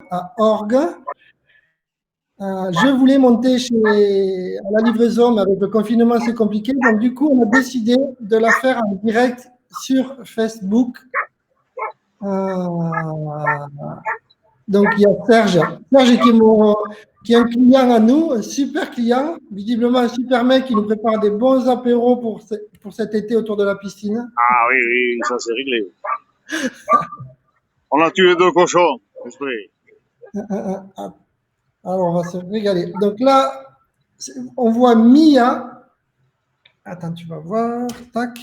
à Orgue. Je voulais monter à la livraison, mais avec le confinement, c'est compliqué. Donc, du coup, on a décidé de la faire en direct sur Facebook. Donc, il y a Serge qui est un client à nous, un super client, visiblement un super mec qui nous prépare des bons apéros pour cet été autour de la piscine. Ah oui, oui, ça c'est réglé. On a tué 2 cochons. Alors, on va se régaler. Donc là, on voit Mia. Attends, tu vas voir. Tac.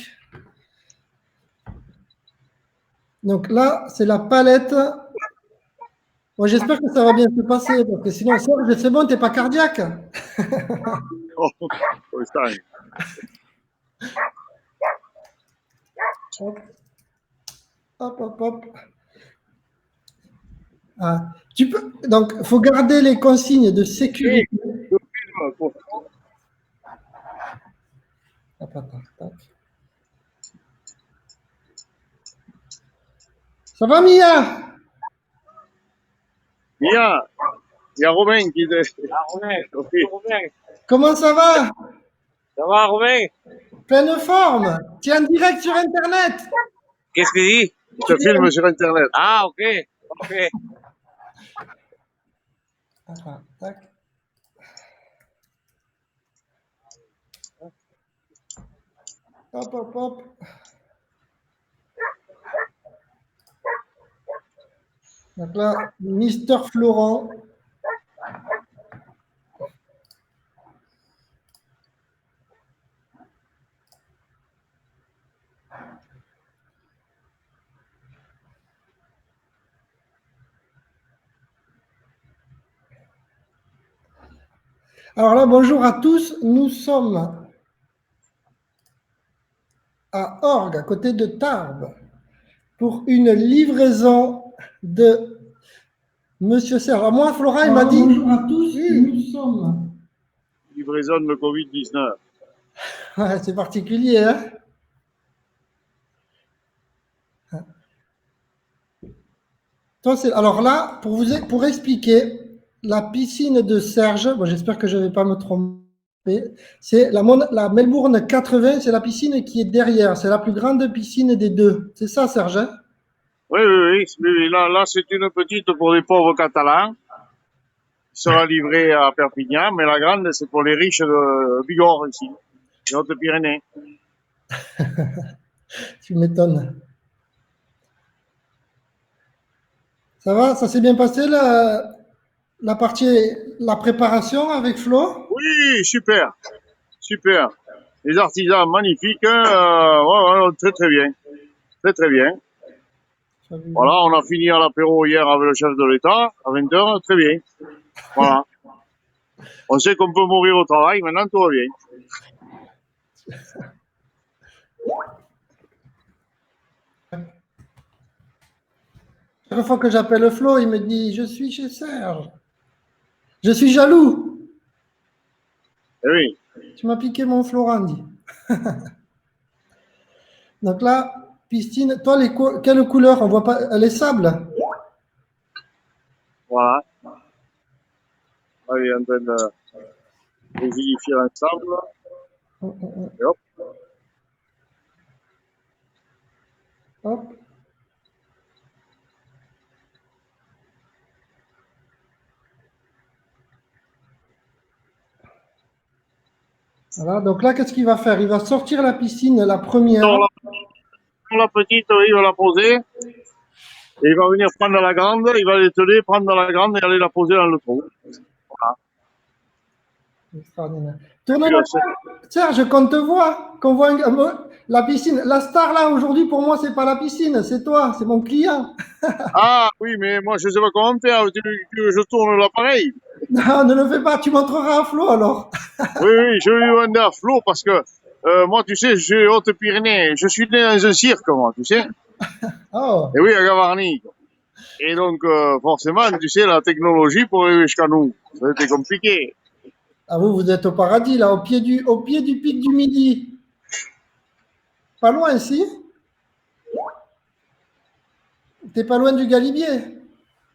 Donc là, c'est la palette. Bon, j'espère que ça va bien se passer, parce que sinon, Serge, c'est bon, t'es pas cardiaque. Oh, putain. Hop, hop, hop, hop. Ah, donc, il faut garder les consignes de sécurité. Hop, hop, tac. Ça va, Mia? Mia, il y a Romain qui est. Ah, Romain, Okay. Romain. Comment ça va? Ça va, Romain? Pleine forme. Tu es en direct sur Internet. Qu'est-ce qu'il dit? Je te filme sur Internet. Ah, ok. Ok. Attends, tac. Hop, hop, hop. Donc là, Mister Florent. Alors là, bonjour à tous. Nous sommes à Orgue, à côté de Tarbes, pour une livraison de Monsieur Serge. Alors moi, Flora, il m'a dit bonjour à tous. Nous sommes. Livraison de Covid-19. Ouais, c'est particulier, hein? Alors là, pour expliquer, la piscine de Serge, bon, j'espère que je ne vais pas me tromper, c'est la Melbourne 80, c'est la piscine qui est derrière, c'est la plus grande piscine des deux. C'est ça, Serge? Hein? Oui, oui, oui. Là c'est une petite pour les pauvres Catalans. Qui sera livrée à Perpignan, mais la grande, c'est pour les riches de Bigorre, ici, les Hautes-Pyrénées. Tu m'étonnes. Ça va? Ça s'est bien passé la préparation avec Flo? Oui, super. Super. Les artisans magnifiques. Ouais, très, très bien. Très, très bien. Voilà, on a fini à l'apéro hier avec le chef de l'État, à 20h, très bien. Voilà. On sait qu'on peut mourir au travail, maintenant tout va bien. Chaque fois que j'appelle Flo, il me dit « Je suis chez Serge. Je suis jaloux. » Eh oui. Tu m'as piqué mon Florent, dit. Donc là, piscine, toi, quelle couleur? On voit pas, elle est sable. Voilà. Allez, en train de rigidifier l'ensemble. Et hop. Hop. Voilà, donc là, qu'est-ce qu'il va faire? Il va sortir la piscine, la première. La petite, il va la poser. Et il va venir prendre la grande, il va l'ételer, prendre la grande et aller la poser dans le trou. Voilà. Extraordinaire. Tourne-moi, Serge, qu'on voit la piscine. La star là aujourd'hui pour moi c'est pas la piscine, c'est toi, c'est mon client. Ah oui, mais moi je sais pas comment faire. Tu veux que je tourne l'appareil? Non, ne le fais pas, tu montreras à Flo alors. Oui, je vais lui demander à Flo parce que moi, tu sais, je suis Haute-Pyrénées. Je suis né dans un cirque, moi, tu sais. Oh. Et oui, à Gavarnie. Et donc, forcément, tu sais, la technologie pour arriver jusqu'à nous, ça a été compliqué. Ah vous êtes au paradis là, au pied du pic du Midi. Pas loin ici. T'es pas loin du Galibier.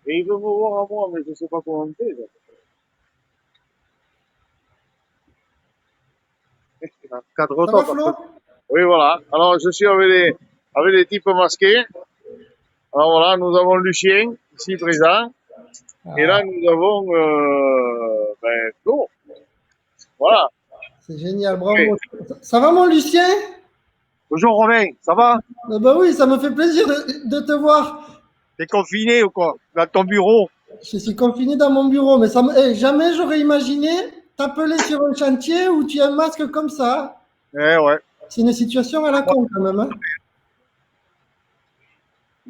Et il veut me voir à moi, mais je sais pas comment on fait. Cadre Ça va, top. Flo? Oui, voilà. Alors, je suis avec les types masqués. Alors voilà, nous avons Lucien, ici présent. Et là, Ah, nous avons Flo. Voilà. c'est génial, Oui. bravo. Ça va, mon Lucien? Bonjour Romain, ça va? Ah bah oui, ça me fait plaisir de te voir. T'es confiné ou quoi? Dans ton bureau? Je suis confiné dans mon bureau, mais jamais j'aurais imaginé t'appeler sur un chantier où tu as un masque comme ça. Eh ouais. C'est une situation à la con quand même, hein.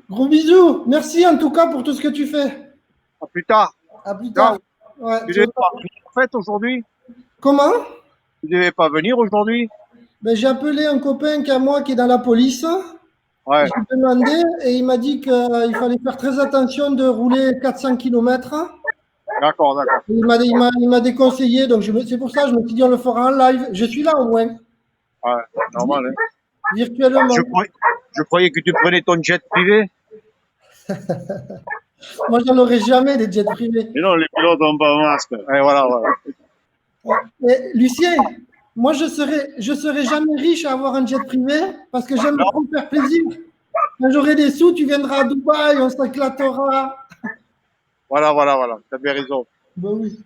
Gros bisous. Merci en tout cas pour tout ce que tu fais. À plus tard. À plus Ciao. tard. Ouais, Tu ciao. devais pas venir en fait aujourd'hui? Comment? Tu devais pas venir aujourd'hui? Ben, j'ai appelé un copain qui à moi qui est dans la police. Ouais. J'ai demandé et il m'a dit qu'il fallait faire très attention de rouler 400 km. D'accord, d'accord. Il m'a déconseillé, donc c'est pour ça que je me suis dit on le fera en live. Je suis là au moins, Ouais, normal, hein. virtuellement. Je croyais que tu prenais ton jet privé. Moi, j'en aurais jamais des jets privés. Mais non, les pilotes n'ont pas de masque. Et voilà, voilà. Et, Lucien, moi, je serai jamais riche à avoir un jet privé parce que j'aime trop me faire plaisir. Quand j'aurai des sous, tu viendras à Dubaï, on s'éclatera. Voilà, voilà, voilà. T'as bien raison. Ben oui.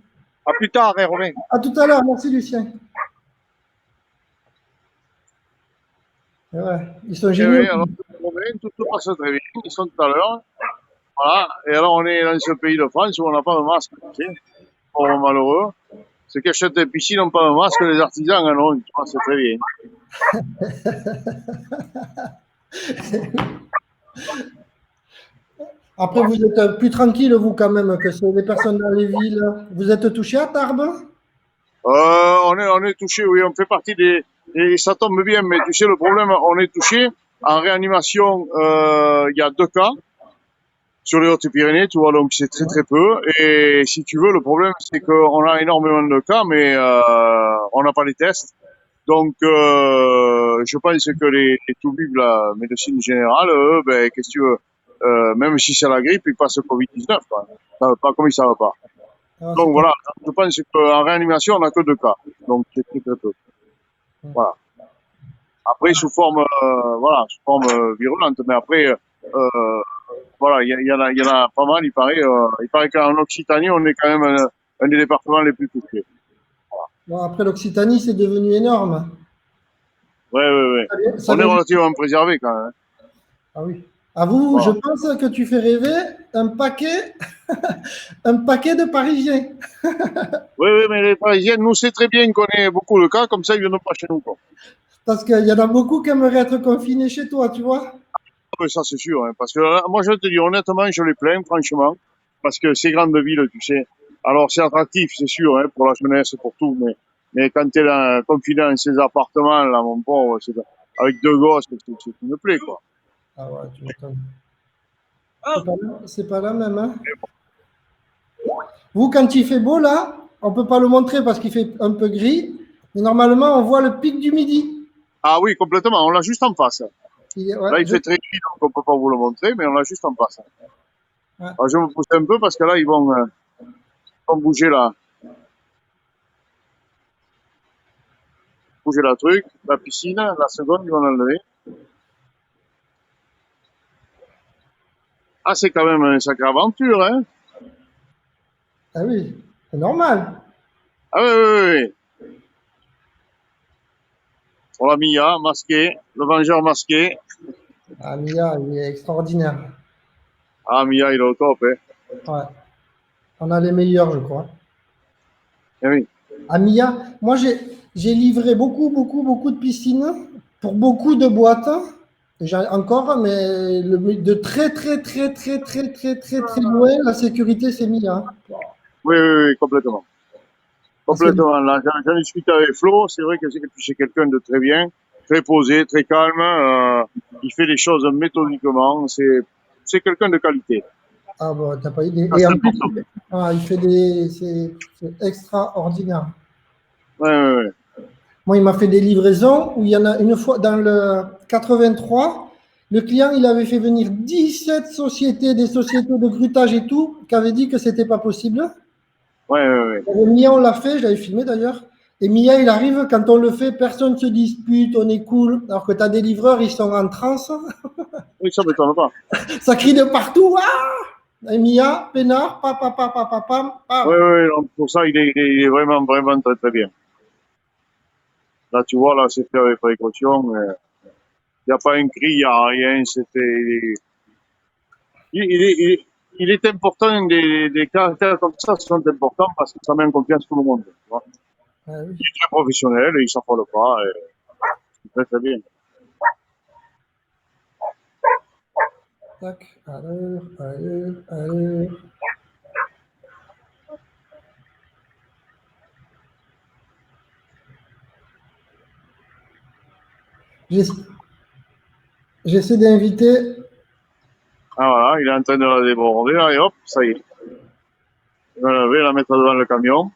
À plus tard, hein, Romain. À tout à l'heure. Merci, Lucien. Et ouais, ils sont Eh géniaux. oui, alors, Romain, tout se passe très bien. Ils sont tout à l'heure. Voilà. Et alors, on est dans ce pays de France où on n'a pas de masque. Tu sais. Pauvres malheureux. Ceux qui achètent des piscines n'ont pas de masque, les artisans en ont. Tu vois, c'est très bien. Après, vous êtes plus tranquille, vous, quand même, que les personnes dans les villes. Vous êtes touché à Tarbes? On est touché, oui, on fait partie et ça tombe bien, mais tu sais, le problème, on est touché. En réanimation, il y a 2 cas sur les Hautes-Pyrénées, tu vois, donc c'est très très peu. Et si tu veux, le problème, c'est qu'on a énormément de cas, mais on n'a pas les tests. Donc, je pense que les toubibs, la médecine générale, eux, ben, qu'est-ce que tu veux, même si c'est la grippe, ils passent le Covid-19, quoi. Ça va pas comme ils savent pas. Ah, Donc voilà, je pense qu'en réanimation, on n'a que 2 cas. Donc c'est très très peu. Voilà. Après, sous forme virulente, mais après, voilà, il y en a pas mal, il paraît qu'en Occitanie, on est quand même un des départements les plus touchés. bon, après, l'Occitanie, c'est devenu énorme. Ouais, ouais, ouais. On est relativement préservé quand même. Ah oui. À vous, Voilà. je pense que tu fais rêver un paquet, un paquet de Parisiens. Oui, oui, mais les Parisiens, nous, c'est très bien qu'on ait beaucoup de cas, comme ça, ils viennent pas chez nous, quoi. Parce qu'il y en a beaucoup qui aimeraient être confinés chez toi, tu vois. Ah, mais ça, c'est sûr, hein, parce que moi, je te dis honnêtement, je les plains, franchement, parce que ces grandes villes, tu sais, alors c'est attractif, c'est sûr, hein, pour la jeunesse, pour tout, mais quand tu es confiné dans ces appartements, là, mon pauvre, avec 2 gosses, c'est une plaie, quoi. Ah ouais, tu m'étonnes. C'est pas la même, hein. Vous, quand il fait beau, là, on peut pas le montrer parce qu'il fait un peu gris, mais normalement, on voit le pic du midi. Ah oui, complètement, on l'a juste en face. Ouais, Là, il fait très gris, donc on peut pas vous le montrer, mais on l'a juste en face. Ouais. Alors, je vais me pousser un peu parce que là, ils vont bouger la truc, la piscine, la seconde, ils vont l'enlever. Ah, c'est quand même une sacrée aventure, hein. Ah oui, c'est normal. Ah oui, oui, oui, oui. Pour la Mia, masqué, le vengeur masqué. Ah, Mia, il est extraordinaire. Ah, Mia, il est au top, hein. Ouais. On a les meilleurs, je crois. Eh oui. À Mia, moi, j'ai livré beaucoup, beaucoup, beaucoup de piscines pour beaucoup de boîtes. Encore, mais de très, très, très, très, très, très, très, très loin, la sécurité, c'est Mia. Oui, oui, oui, complètement. Parce que, Complètement. Là, j'en discute avec Flo. C'est vrai que c'est quelqu'un de très bien, très posé, très calme. Il fait les choses méthodiquement. C'est quelqu'un de qualité. ah bon, t'as pas idée. Ah, Et c'est en plus, important. il fait c'est extraordinaire. Ouais, ouais, ouais. Moi, il m'a fait des livraisons où il y en a une fois dans le 83. Le client, il avait fait venir 17 sociétés, des sociétés de grutage et tout, qui avaient dit que c'était pas possible. Ouais. Mia, on l'a fait, je l'avais filmé d'ailleurs. Et Mia, il arrive, quand on le fait, personne ne se dispute, on est cool. Alors que tu as des livreurs, ils sont en transe. Oui, ça ne m'étonne pas. Ça crie de partout. Ah, et Mia, peinard, pam. Oui, pour ça, il est vraiment très, très bien. Là, tu vois, là, c'est fait avec précaution. Il n'y a pas un cri, il n'y a rien. Il est important, des caractères comme ça sont importants parce que ça met en confiance tout le monde. Tu vois. Ah, oui. Il est très professionnel, il ne s'affole pas. C'est très, très bien. Tac, allez. J'essaie d'inviter. Ah voilà, il est en train de la déborder, là, et hop, ça y est. Il va la lever, la mettre devant le camion.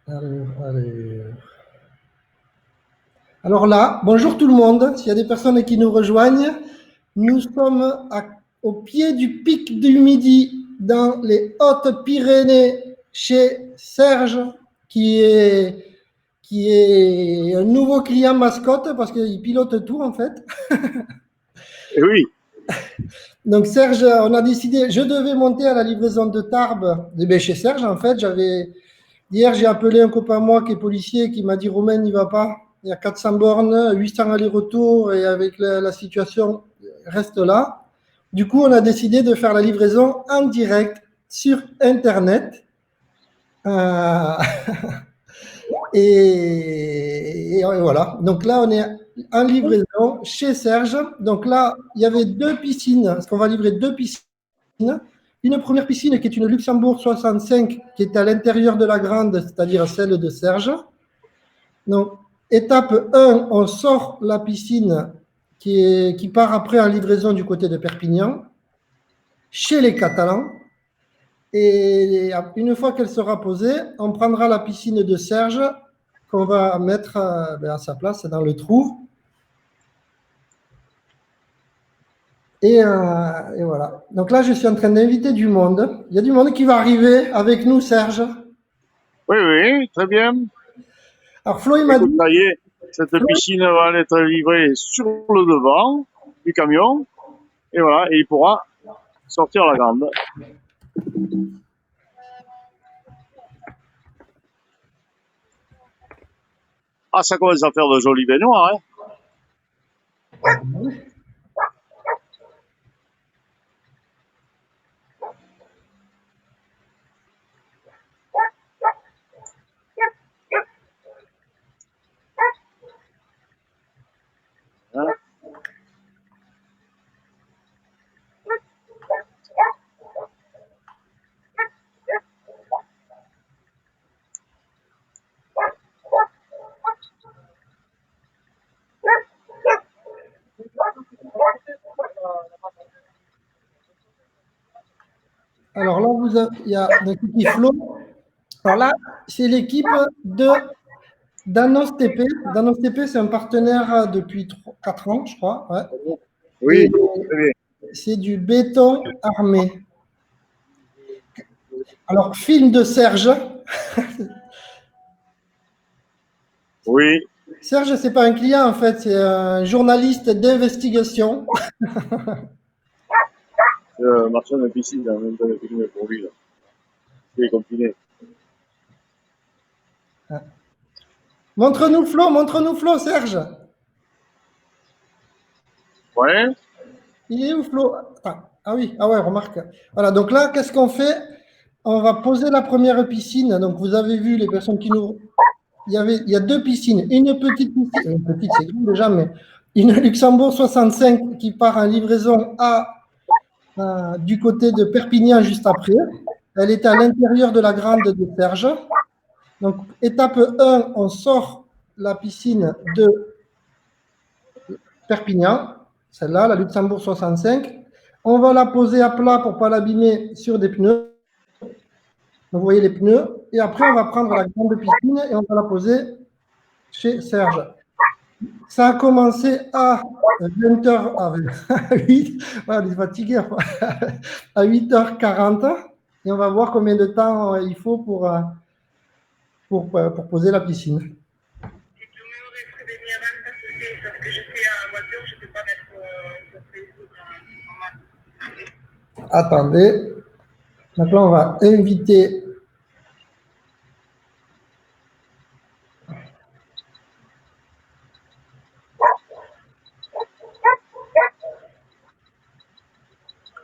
Allez. Alors là, bonjour tout le monde. S'il y a des personnes qui nous rejoignent, nous sommes au pied du pic du Midi, dans les Hautes-Pyrénées, chez Serge, qui est un nouveau client mascotte parce qu'il pilote tout en fait. Et oui, Donc Serge, on a décidé, je devais monter à la livraison de Tarbes, chez Serge en fait. Hier, j'ai appelé un copain à moi qui est policier qui m'a dit Romain, n'y va pas. Il y a 400 bornes, 800 allers-retours et avec la situation, reste là. Du coup, on a décidé de faire la livraison en direct sur Internet. Et voilà. Donc là, on est en livraison chez Serge. Donc là, il y avait 2 piscines, parce qu'on va livrer 2 piscines. Une première piscine qui est une Luxembourg 65, qui est à l'intérieur de la grande, c'est-à-dire celle de Serge. Donc, étape 1, on sort la piscine qui part après en livraison du côté de Perpignan, chez les Catalans. Et une fois qu'elle sera posée, on prendra la piscine de Serge qu'on va mettre à sa place dans le trou. Et voilà. Donc là, je suis en train d'inviter du monde. Il y a du monde qui va arriver avec nous, Serge. oui, très bien. Alors Flo, il m'a dit... Ça y est, cette piscine va être livrée sur le devant du camion. Et voilà, et il pourra sortir la grande. Ah, ça commence à faire de jolis baignoires, hein. Alors là, il y a notre petit Flo. Alors là, c'est l'équipe Danos TP. Danos TP, c'est un partenaire depuis 4 ans, je crois. Ouais. Oui, très bien. C'est du béton armé. Alors, film de Serge. Oui. Serge, c'est pas un client en fait, c'est un journaliste d'investigation. Marchand de piscine, en même temps de filmer pour lui, là. Il est confiné. Montre-nous Flo, Serge. Ouais. Il est où Flo? Ah oui, ah ouais, remarque. Voilà, donc là, qu'est-ce qu'on fait? On va poser la première piscine. Donc vous avez vu les personnes qui nous... Il y a 2 piscines. Une petite piscine, une petite, c'est grand déjà, mais une Luxembourg 65 qui part en livraison du côté de Perpignan juste après. Elle est à l'intérieur de la grande de Serge. Donc, étape 1, on sort la piscine de Perpignan, celle-là, la Luxembourg 65. On va la poser à plat pour ne pas l'abîmer sur des pneus. Vous voyez les pneus. Et après, on va prendre la grande piscine et on va la poser chez Serge. Ça a commencé à 20h, à 8, voilà, il est fatigué, à 8h40. Et on va voir combien de temps il faut pour poser la piscine. Attendez. Donc là, on va inviter.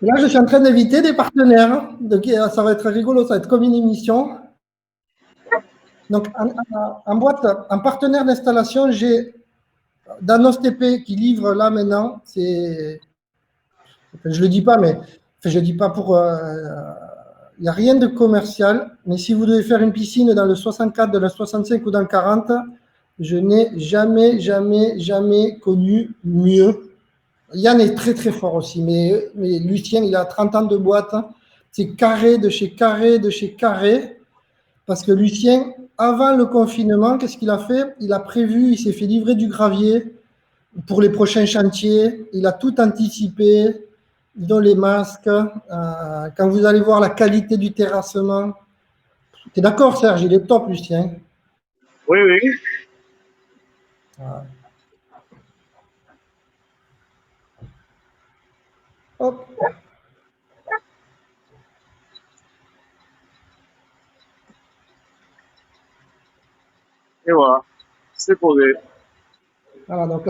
Là, je suis en train d'inviter des partenaires. Donc, ça va être rigolo, ça va être comme une émission. Donc, en boîte, en partenaire d'installation, j'ai Danos TP qui livre là maintenant. Je ne le dis pas, mais je ne dis pas pour. Il n'y a rien de commercial. Mais si vous devez faire une piscine dans le 64, dans le 65 ou dans le 40, je n'ai jamais connu mieux. Yann est très très fort aussi, mais Lucien, il a 30 ans de boîte. C'est carré de chez carré de chez carré. Parce que Lucien, avant le confinement, qu'est-ce qu'il a fait? Il a prévu, il s'est fait livrer du gravier pour les prochains chantiers. Il a tout anticipé, dont les masques. Quand vous allez voir la qualité du terrassement, tu es d'accord, Serge? Il est top, Lucien. Oui, oui. Voilà. Hop. Et voilà, c'est posé. Voilà, donc,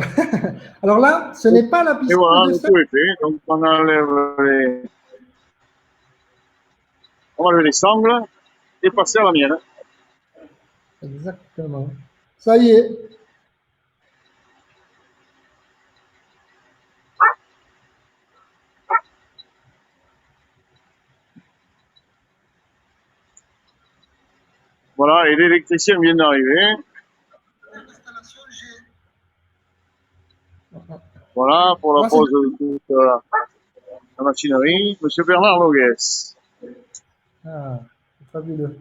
alors là, ce n'est pas la Et piscine voilà, de le Serge. coup est fait. Donc on enlève les sangles et passer à la mienne. Exactement. Ça y est. Voilà, et l'électricien vient d'arriver. Voilà, pour la pose de toute la machinerie. Monsieur Bernard Loguès. Ah, c'est fabuleux.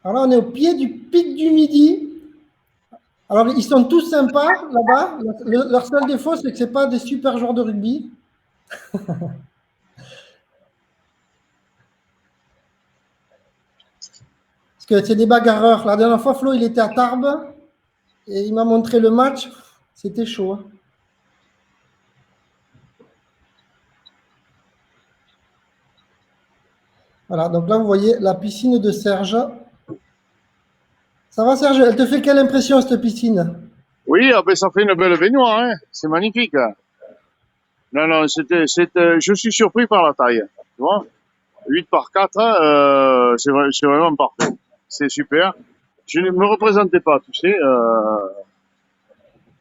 Alors là, on est au pied du pic du Midi. Alors, ils sont tous sympas là-bas. Leur seul défaut, c'est que ce n'est pas des super joueurs de rugby. Parce que c'est des bagarreurs. La dernière fois, Flo, il était à Tarbes et il m'a montré le match. C'était chaud. Hein. Voilà, donc là, vous voyez la piscine de Serge. Ça va, Serge? Elle te fait quelle impression, cette piscine? Oui, ah ben, ça fait une belle baignoire, hein. C'est magnifique. Non, non, je suis surpris par la taille. Tu vois, 8 par 4, c'est vraiment parfait. C'est super. Je ne me représentais pas, tu sais,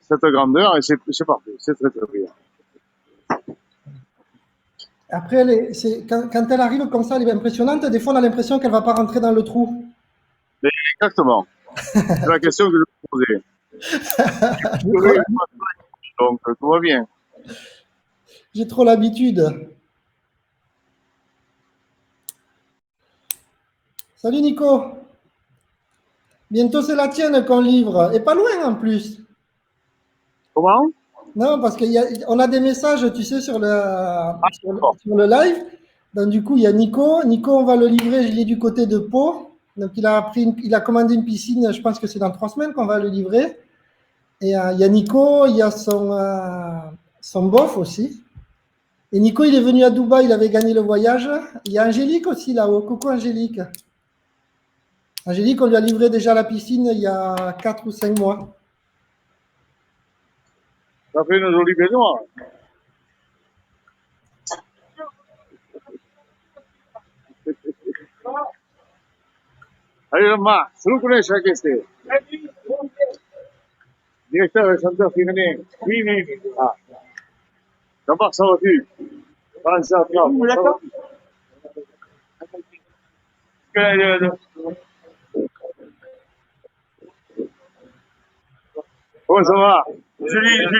cette grandeur et c'est parfait. C'est très, très bien. Après, quand elle arrive comme ça, elle est impressionnante. Des fois, on a l'impression qu'elle ne va pas rentrer dans le trou. Mais exactement. C'est la question que je me posais. Donc, tout va bien. J'ai trop l'habitude. Salut Nico. Bientôt c'est la tienne qu'on livre. Et pas loin en plus. Comment? Non, parce qu'on a des messages, tu sais, sur le live. Donc du coup, il y a Nico. Nico, on va le livrer, je l'ai du côté de Pau. Donc il a commandé une piscine, je pense que c'est dans 3 semaines qu'on va le livrer. Et il y a Nico, il y a son bof aussi. Et Nico, il est venu à Dubaï, il avait gagné le voyage. Il y a Angélique aussi là-haut. Coucou Angélique. Angélique, on lui a livré déjà la piscine il y a 4 ou 5 mois. Ça fait une jolie baignoire. Allez, Marc, se lo conosci anche te? Direttore Santa Fine. Oui, oui. Ah. Comment ça va-tu? Ça va. Comment ça va? Julie, oui,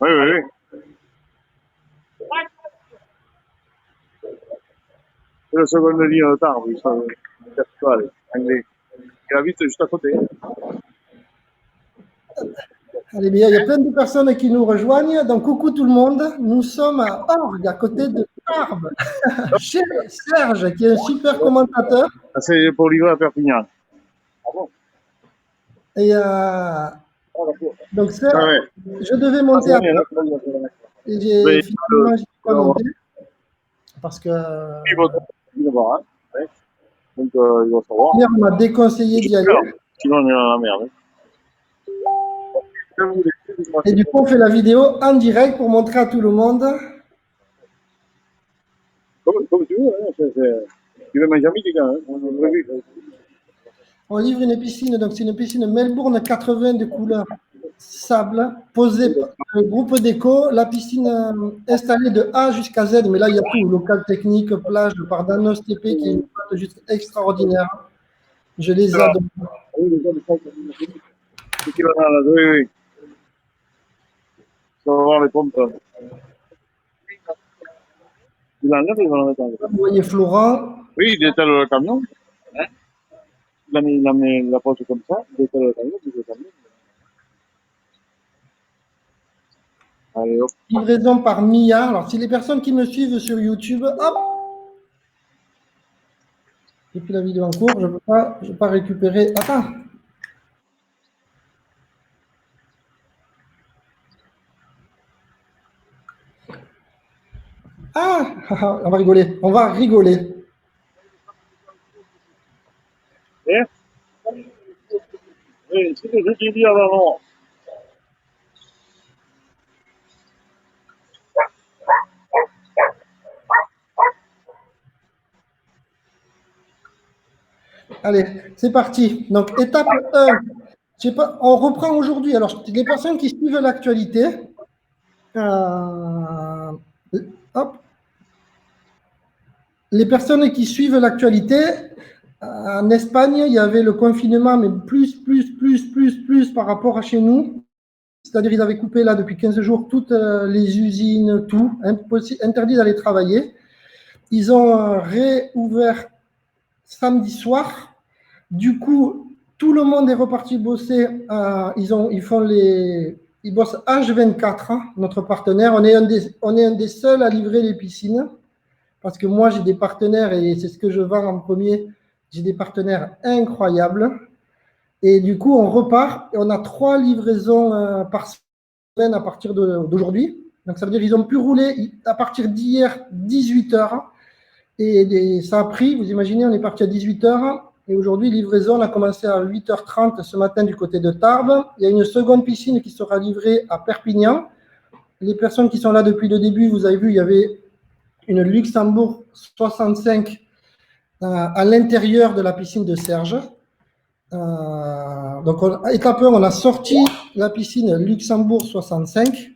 oui, oui. C'est la seconde ligne de retard, oui, ça, anglais. Et la vite juste à côté. Allez bien, il y a plein de personnes qui nous rejoignent. Donc, coucou tout le monde. Nous sommes à Orgue, à côté de Tarbes, chez Serge, qui est un super commentateur. Ah, c'est pour livrer à Perpignan. Ah bon? Et donc, Serge, Ah ouais. je devais monter à et j'ai finalement pas monté parce que Il va voir, hein. Ouais. Donc, il va savoir. hier, on m'a déconseillé d'y aller. Sinon, on est dans la merde. Et du coup, on fait la vidéo en direct pour montrer à tout le monde. Comme tu veux, hein. Tu veux manger à midi, quand même. On livre une piscine, donc c'est une piscine Melbourne 80 de couleur sable, posée par un groupe d'éco, la piscine installée de A jusqu'à Z, mais là il y a tout, local technique, plage, par Danos TP qui est une flotte juste extraordinaire. Je les adore. Oui, oui. Ça va voir les pompes. Il enlève, il va en mettre. Vous voyez Florent. Oui, il détale le camion. Hein? Il a mis la poche comme ça, il détale le camion, puis il détale. Allez, hop. Livraison par Mia. Alors, si les personnes qui me suivent sur YouTube, hop, j'ai pris la vidéo en cours, je ne peux pas récupérer. Attends. Ah, on va rigoler. On va rigoler. Et? Oui, c'est ce que j'ai dit avant. Allez, c'est parti. Donc, étape 1. Je sais pas, on reprend aujourd'hui. Alors, les personnes qui suivent l'actualité, hop. Les personnes qui suivent l'actualité, en Espagne, il y avait le confinement, mais plus par rapport à chez nous. C'est-à-dire qu'ils avaient coupé là depuis 15 jours toutes les usines, tout, interdit d'aller travailler. Ils ont réouvert samedi soir. Du coup, tout le monde est reparti bosser. Ils bossent H24, hein, notre partenaire. On est un des seuls à livrer les piscines. Parce que moi, j'ai des partenaires, et c'est ce que je vends en premier, j'ai des partenaires incroyables. Et du coup, on repart, et on a 3 livraisons par semaine à partir d'aujourd'hui. Donc, ça veut dire qu'ils ont pu rouler à partir d'hier, 18h. Et ça a pris, vous imaginez, on est parti à 18h. Et aujourd'hui, livraison, on a commencé à 8h30 ce matin du côté de Tarbes. Il y a une seconde piscine qui sera livrée à Perpignan. Les personnes qui sont là depuis le début, vous avez vu, il y avait une Luxembourg 65 à l'intérieur de la piscine de Serge. Donc, étape 1, on a sorti la piscine Luxembourg 65.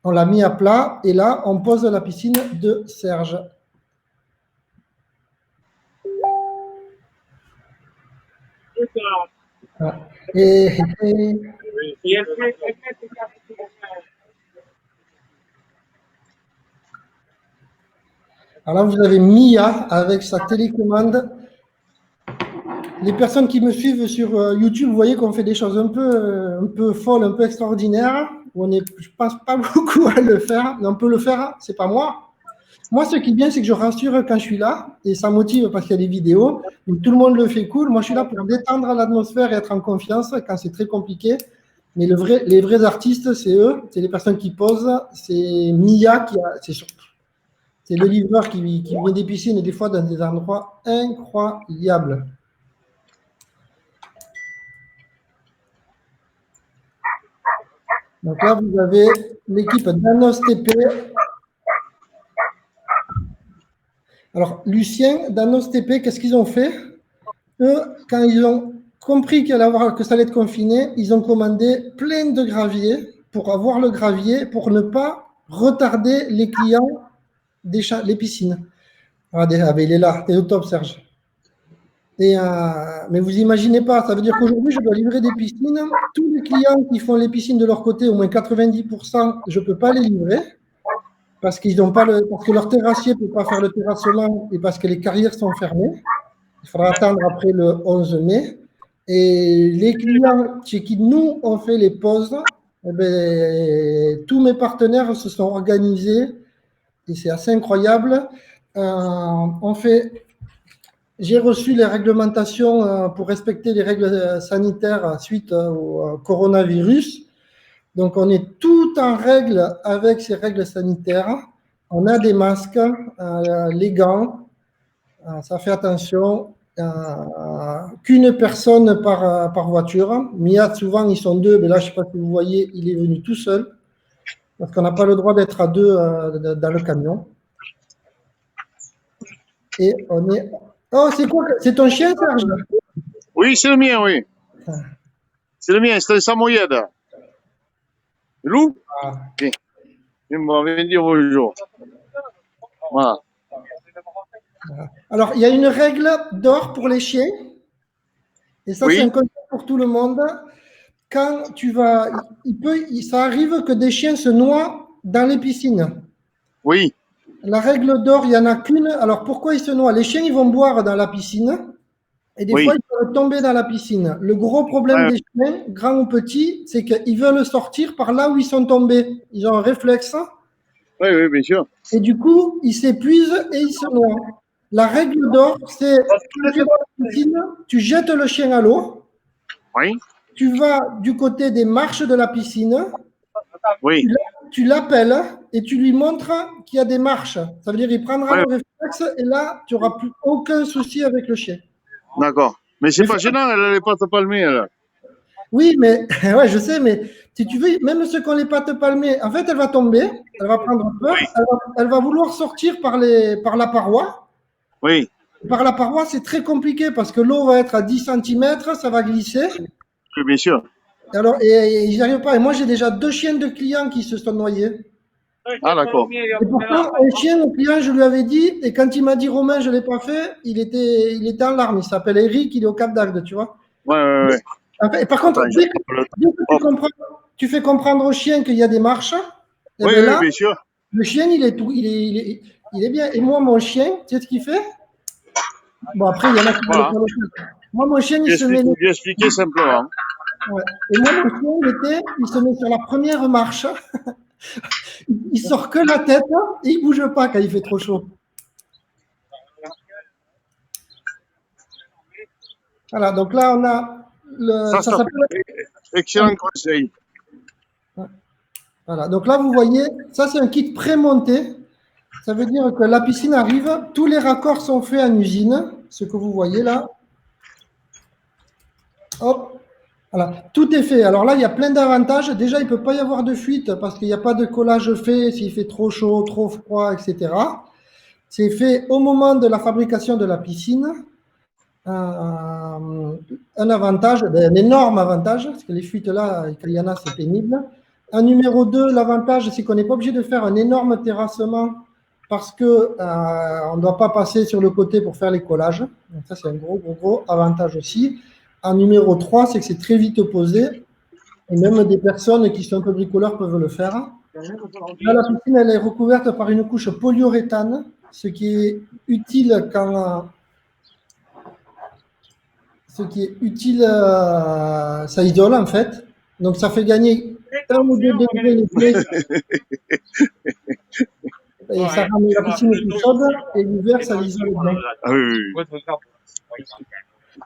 On l'a mis à plat. Et là, on pose la piscine de Serge. Et alors là, vous avez Mia avec sa télécommande. Les personnes qui me suivent sur YouTube, vous voyez qu'on fait des choses un peu folles, un peu extraordinaires. Je ne pense pas beaucoup à le faire, mais on peut le faire, c'est pas moi. Moi, ce qui est bien, c'est que je rassure quand je suis là, et ça motive parce qu'il y a des vidéos, où tout le monde le fait cool. Moi, je suis là pour détendre l'atmosphère et être en confiance quand c'est très compliqué. Mais les vrais artistes, c'est eux, c'est les personnes qui posent, c'est Mia c'est le livreur qui vient des piscines et des fois dans des endroits incroyables. Donc là, vous avez l'équipe Danos TP. Alors, Lucien, Danos TP, qu'est-ce qu'ils ont fait? Eux, quand ils ont compris que ça allait être confiné, ils ont commandé plein de graviers pour avoir le gravier, pour ne pas retarder les clients les piscines. Ah, il est là, t'es au top, Serge. Mais vous imaginez pas, ça veut dire qu'aujourd'hui, je dois livrer des piscines. Tous les clients qui font les piscines de leur côté, au moins 90%, je ne peux pas les livrer parce qu'ils n'ont pas parce que leur terrassier ne peut pas faire le terrassement et parce que les carrières sont fermées. Il faudra attendre après le 11 mai. Et les clients chez qui nous, on fait les pauses, eh ben, tous mes partenaires se sont organisés et c'est assez incroyable. J'ai reçu les réglementations pour respecter les règles sanitaires suite au coronavirus. Donc, on est tout en règle avec ces règles sanitaires. On a des masques, les gants, ça fait attention. Qu'une personne par voiture. Mia, souvent, ils sont deux, mais là, je ne sais pas si vous voyez, il est venu tout seul, parce qu'on n'a pas le droit d'être à deux dans le camion. Et on est... Oh, c'est quoi? C'est ton chien, Serge? Oui, c'est le mien, oui. C'est le mien, c'est un samoyed. Loup? Ok. Il m'avait dit bonjour. Voilà. Alors, il y a une règle d'or pour les chiens. Et ça, c'est un conseil pour tout le monde. Quand tu vas... ça arrive que des chiens se noient dans les piscines. Oui. La règle d'or, il n'y en a qu'une. Alors, pourquoi ils se noient? Les chiens, ils vont boire dans la piscine. Et des fois, ils peuvent tomber dans la piscine. Le gros problème des chiens, grands ou petits, c'est qu'ils veulent sortir par là où ils sont tombés. Ils ont un réflexe. Oui, oui, bien sûr. Et du coup, ils s'épuisent et ils se noient. La règle d'or, c'est quand tu es dans la piscine, tu jettes le chien à l'eau. Oui. Tu vas du côté des marches de la piscine. Oui. Tu l'appelles et tu lui montres qu'il y a des marches. Ça veut dire qu'il prendra le réflexe et là, tu n'auras plus aucun souci avec le chien. D'accord. Mais c'est pas gênant, elle a les pattes palmées, elle. Oui, mais ouais, je sais, mais si tu veux, même ceux qui ont les pattes palmées, en fait, elle va tomber, elle va prendre peur, elle va vouloir sortir par la paroi. Oui. Par la paroi, c'est très compliqué parce que l'eau va être à 10 cm, ça va glisser. Oui, bien sûr. Alors, et ils n'y arrivent pas. Et moi, j'ai déjà 2 chiens de clients qui se sont noyés. Ah, d'accord. Et pourtant, un chien, au client, je lui avais dit, et quand il m'a dit Romain, je ne l'ai pas fait, il était en larmes. Il s'appelle Eric, il est au Cap d'Agde, tu vois. Ouais. Et par contre, dès que tu fais comprendre au chien qu'il y a des marches, oui, ben là, bien sûr. Le chien, il est bien. Et moi, mon chien, tu sais ce qu'il fait? Bon, après, il y en a qui Voilà. Moi, mon chien, il se met. Je vais expliquer simplement. Ouais. Et moi, mon chien, il se met sur la première marche. Il sort que la tête et il ne bouge pas quand il fait trop chaud. Voilà, donc là, on a. Ça s'appelle. Excellent conseil. Voilà, donc là, vous voyez, ça, c'est un kit pré-monté. Ça veut dire que la piscine arrive, tous les raccords sont faits en usine, ce que vous voyez là. Hop, voilà, tout est fait. Alors là, il y a plein d'avantages. Déjà, il ne peut pas y avoir de fuite parce qu'il n'y a pas de collage fait s'il fait trop chaud, trop froid, etc. C'est fait au moment de la fabrication de la piscine. Un avantage, un énorme avantage, parce que les fuites là, quand il y en a, c'est pénible. Un numéro 2, l'avantage, c'est qu'on n'est pas obligé de faire un énorme terrassement parce qu'on ne doit pas passer sur le côté pour faire les collages. Donc ça, c'est un gros avantage aussi. En numéro 3, c'est que c'est très vite posé. Et même des personnes qui sont un peu bricoleurs peuvent le faire. Là, la piscine, elle est recouverte par une couche polyuréthane, ce qui est utile quand... ça isole en fait. Donc ça fait gagner 1 ou 2 degrés l'été. Et ça rend la piscine plus chaude et l'hiver, ça l'isole bien. Ah, oui.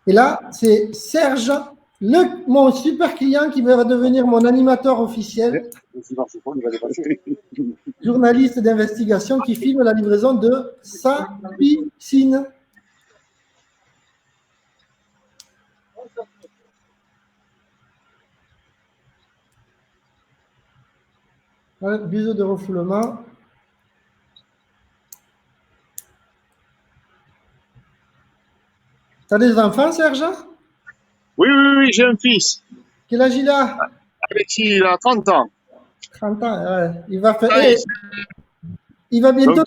Et là, c'est Serge, mon super client qui va devenir mon animateur officiel, journaliste d'investigation qui filme la livraison de sa piscine. Voilà, biseau de refoulement. T'as des enfants, Serge? Oui, j'ai un fils. Quel âge il a? Alexis, il a 30 ans. 30 ans, ouais. Il va bientôt.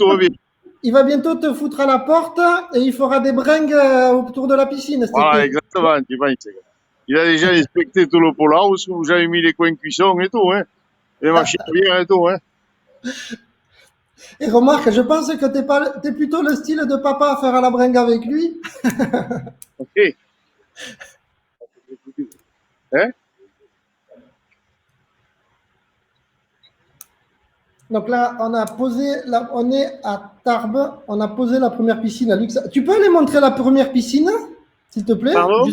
il va bientôt te foutre à la porte et il fera des bringues autour de la piscine cet Voilà, été. exactement, tu vois. Il a déjà inspecté tout le polarhouse où j'avais mis les coins cuissons et tout, hein. Les machines à bière et tout, hein. Et remarque, je pense que t'es plutôt le style de papa à faire à la bringue avec lui. Ok. Hein? Donc là, on est à Tarbes, on a posé la première piscine à Luxembourg. Tu peux aller montrer la première piscine, s'il te plaît? Pardon?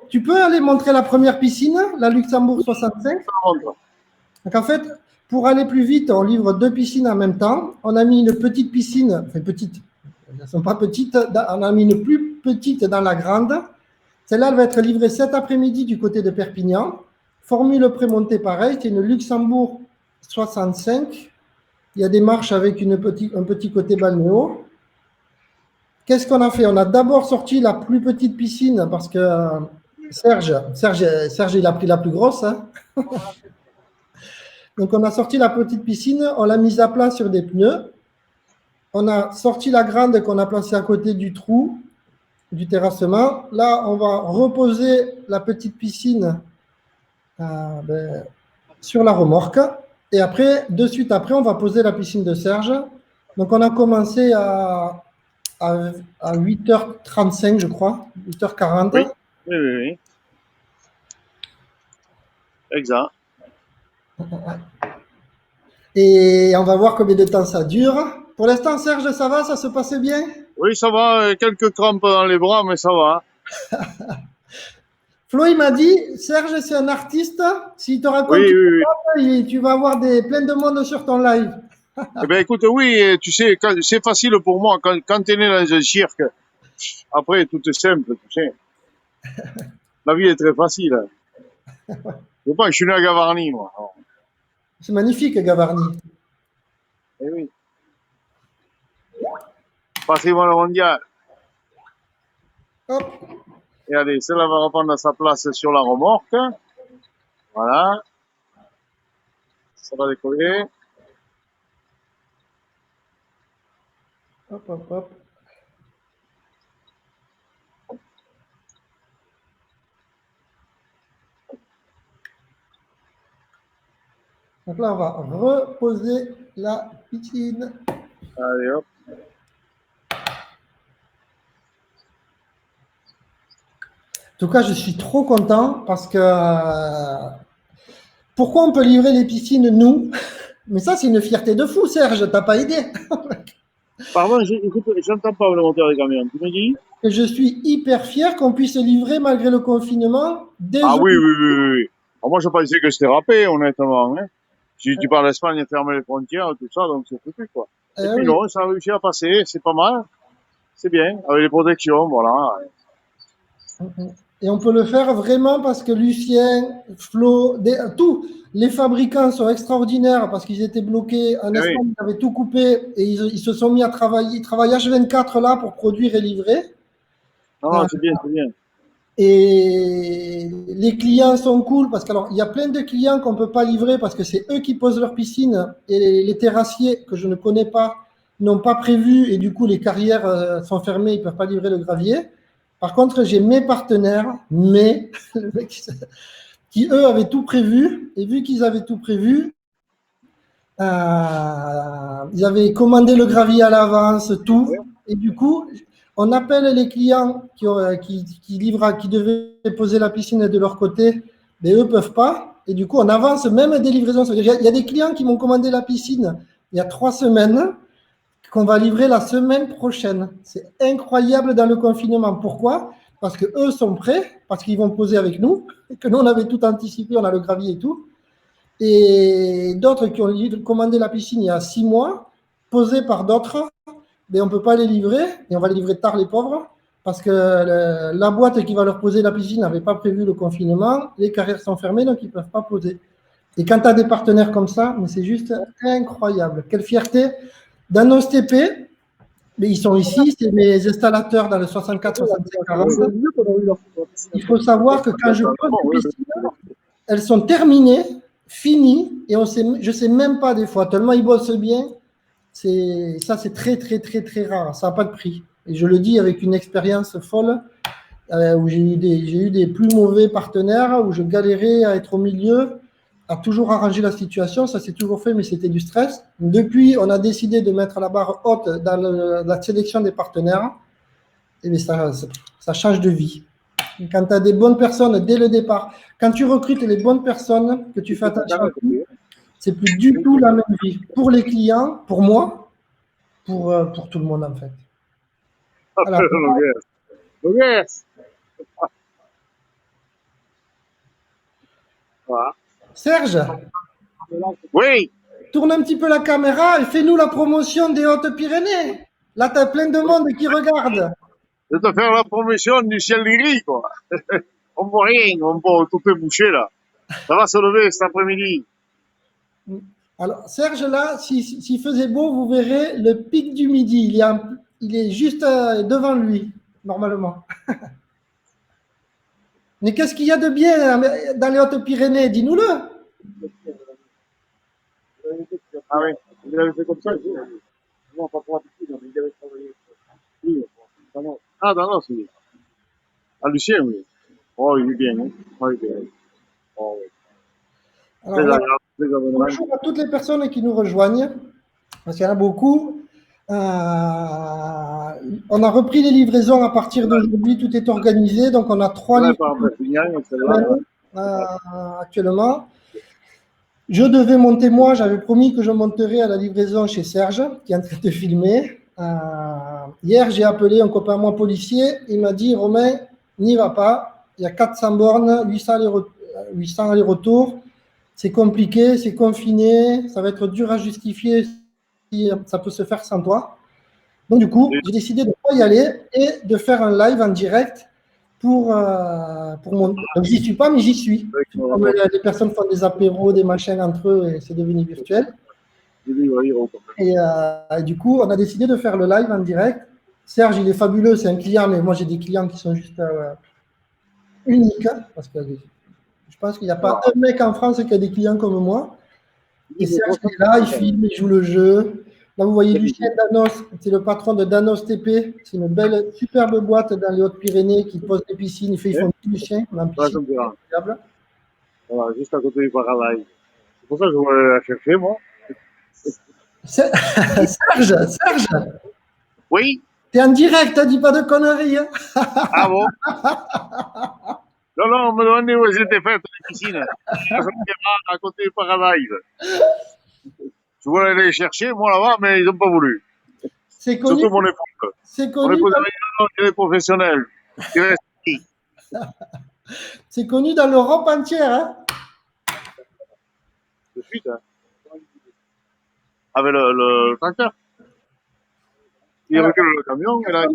Tu peux aller montrer la première piscine, la Luxembourg 65? Donc en fait, pour aller plus vite, on livre 2 piscines en même temps. On a mis une petite piscine, enfin petite, elles ne sont pas petites, on a mis une plus petite dans la grande. Celle-là, elle va être livrée cet après-midi du côté de Perpignan. Formule prémontée pareil, c'est une Luxembourg 65. Il y a des marches avec un petit côté balnéo. Qu'est-ce qu'on a fait? On a d'abord sorti la plus petite piscine parce que Serge, il a pris la plus grosse. Hein. Donc, on a sorti la petite piscine, on l'a mise à plat sur des pneus. On a sorti la grande qu'on a placée à côté du trou du terrassement. Là, on va reposer la petite piscine sur la remorque. Et après, de suite après, on va poser la piscine de Serge. Donc, on a commencé à 8h35, je crois, 8h40. Oui, oui, oui, oui. Exact. Et on va voir combien de temps ça dure. Pour l'instant, Serge, ça va? Ça se passe bien? Oui, ça va, quelques crampes dans les bras, mais ça va. Flo, il m'a dit, Serge, c'est un artiste. S'il te raconte, Oui, oui, oui. tu vas avoir plein de monde sur ton live. Eh ben, écoute, oui, tu sais, c'est facile pour moi. Quand tu es né dans un cirque, après, tout est simple, tu sais. La vie est très facile. Je sais pas, je suis né à Gavarnie, moi. C'est magnifique, Gavarnie. Eh oui. Patrimoine mondial. Hop. Et allez, celle-là va reprendre sa place sur la remorque. Voilà. Ça va décoller. Hop, hop, hop. Donc là, on va reposer la piscine. Allez, hop. En tout cas, je suis trop content parce que pourquoi on peut livrer les piscines, nous? Mais ça, c'est une fierté de fou, Serge. T'as pas aidé. Pardon, écoute, j'entends pas le moteur des camions. Tu me dis? Que je suis hyper fier qu'on puisse livrer malgré le confinement. Ah oui, oui, oui, oui, oui. Alors, moi, je pensais que c'était râpé, honnêtement. Hein. Si tu parles d'Espagne, fermer les frontières, tout ça, donc c'est foutu, quoi. Et puis Oui. non, ça a réussi à passer, c'est pas mal. C'est bien, avec les protections, voilà. Et on peut le faire vraiment parce que Lucien, Flo, tous les fabricants sont extraordinaires parce qu'ils étaient bloqués en Espagne, Oui. ils avaient tout coupé et ils se sont mis à travailler. Ils travaillent H24 là pour produire et livrer. Non, non, c'est bien, c'est bien. Et les clients sont cool parce qu'il y a plein de clients qu'on ne peut pas livrer parce que c'est eux qui posent leur piscine et les terrassiers que je ne connais pas n'ont pas prévu et du coup les carrières sont fermées, ils ne peuvent pas livrer le gravier. Par contre, j'ai mes partenaires, qui eux avaient tout prévu et vu qu'ils avaient tout prévu, ils avaient commandé le gravier à l'avance, tout. Et du coup, on appelle les clients qui devaient poser la piscine de leur côté, mais eux ne peuvent pas. Et du coup, on avance même des livraisons. Il y a des clients qui m'ont commandé la piscine il y a 3 semaines, qu'on va livrer la semaine prochaine. C'est incroyable dans le confinement. Pourquoi? Parce qu'eux sont prêts, parce qu'ils vont poser avec nous, et que nous, on avait tout anticipé, on a le gravier et tout. Et d'autres qui ont commandé la piscine il y a 6 mois, posés par d'autres, mais on ne peut pas les livrer, et on va les livrer tard, les pauvres, parce que la boîte qui va leur poser la piscine n'avait pas prévu le confinement, les carrières sont fermées, donc ils ne peuvent pas poser. Et quand tu as des partenaires comme ça, mais c'est juste incroyable. Quelle fierté! Dans nos TP, mais ils sont ici, c'est mes installateurs dans le 64, 65, 40. Il faut savoir que quand je pose les piscines, elles sont terminées, finies, et je ne sais même pas des fois, tellement ils bossent bien. Ça, c'est très, très, très, très rare. Ça n'a pas de prix. Et je le dis avec une expérience folle où j'ai eu des plus mauvais partenaires, où je galérais à être au milieu, à toujours arranger la situation. Ça s'est toujours fait, mais c'était du stress. Depuis, on a décidé de mettre la barre haute dans la sélection des partenaires. Et bien ça change de vie. Quand tu as des bonnes personnes dès le départ, quand tu recrutes les bonnes personnes, que tu fais attention à tout, c'est plus du tout la même vie. Pour les clients, pour moi, pour tout le monde en fait. Alors, Yes. Voilà. Serge, Oui, tourne un petit peu la caméra et fais-nous la promotion des Hautes-Pyrénées. Là, tu as plein de monde qui regarde. je vais te faire la promotion du ciel gris, quoi. On voit rien, tout est bouché, là. Ça va se lever cet après-midi. Alors, Serge, là, s'il faisait beau, vous verrez le pic du midi. Il est juste devant lui, normalement. Mais qu'est-ce qu'il y a de bien dans les Hautes-Pyrénées? Dis-nous-le. Ah oui, il avait fait comme ça. Non, pas pour habitude, mais il avait travaillé. Oui, ah, non, c'est. Ah, Lucien, oui. Oh, il est bien, hein. Oh, il est bien. Oh, oui. Alors, là, bonjour à toutes les personnes qui nous rejoignent, parce qu'il y en a beaucoup. On a repris les livraisons à partir d'aujourd'hui, tout est organisé, donc on a 3 livraisons actuellement. Je devais monter moi, j'avais promis que je monterais à la livraison chez Serge, qui est en train de filmer. Hier, j'ai appelé un copain à moi policier, il m'a dit, Romain, n'y va pas, il y a 400 bornes, 800 allers-retours, c'est compliqué, c'est confiné, ça va être dur à justifier si ça peut se faire sans toi. Donc du coup, j'ai décidé de ne pas y aller et de faire un live en direct pour mon... Donc j'y suis pas, mais j'y suis. Comme les personnes font des apéros, des machins entre eux, et c'est devenu virtuel. Et du coup, on a décidé de faire le live en direct. Serge, il est fabuleux, c'est un client, mais moi j'ai des clients qui sont juste uniques, hein, parce que je pense qu'il n'y a pas un mec en France qui a des clients comme moi. Et Serge est là, il filme, il joue le jeu. Là, vous voyez Lucien Danos, c'est le patron de Danos TP. C'est une belle, superbe boîte dans les Hautes-Pyrénées qui pose des piscines. Ils font tout Lucien, en piscine. Voilà, juste à côté du paradis. C'est pour ça que je voulais la chercher, moi. Serge, Oui. T'es en direct, dis pas de conneries. Hein. Ah bon? Non, on me demandait où étaient faites les piscines. À côté du paradis. Je voulais aller les chercher, moi là-bas, mais ils n'ont pas voulu. C'est connu. Surtout mon épouse. C'est connu. Mon épouse est professionnelle. C'est connu dans l'Europe entière. Hein. De suite, hein. Avec le tracteur. Il recule le camion et là,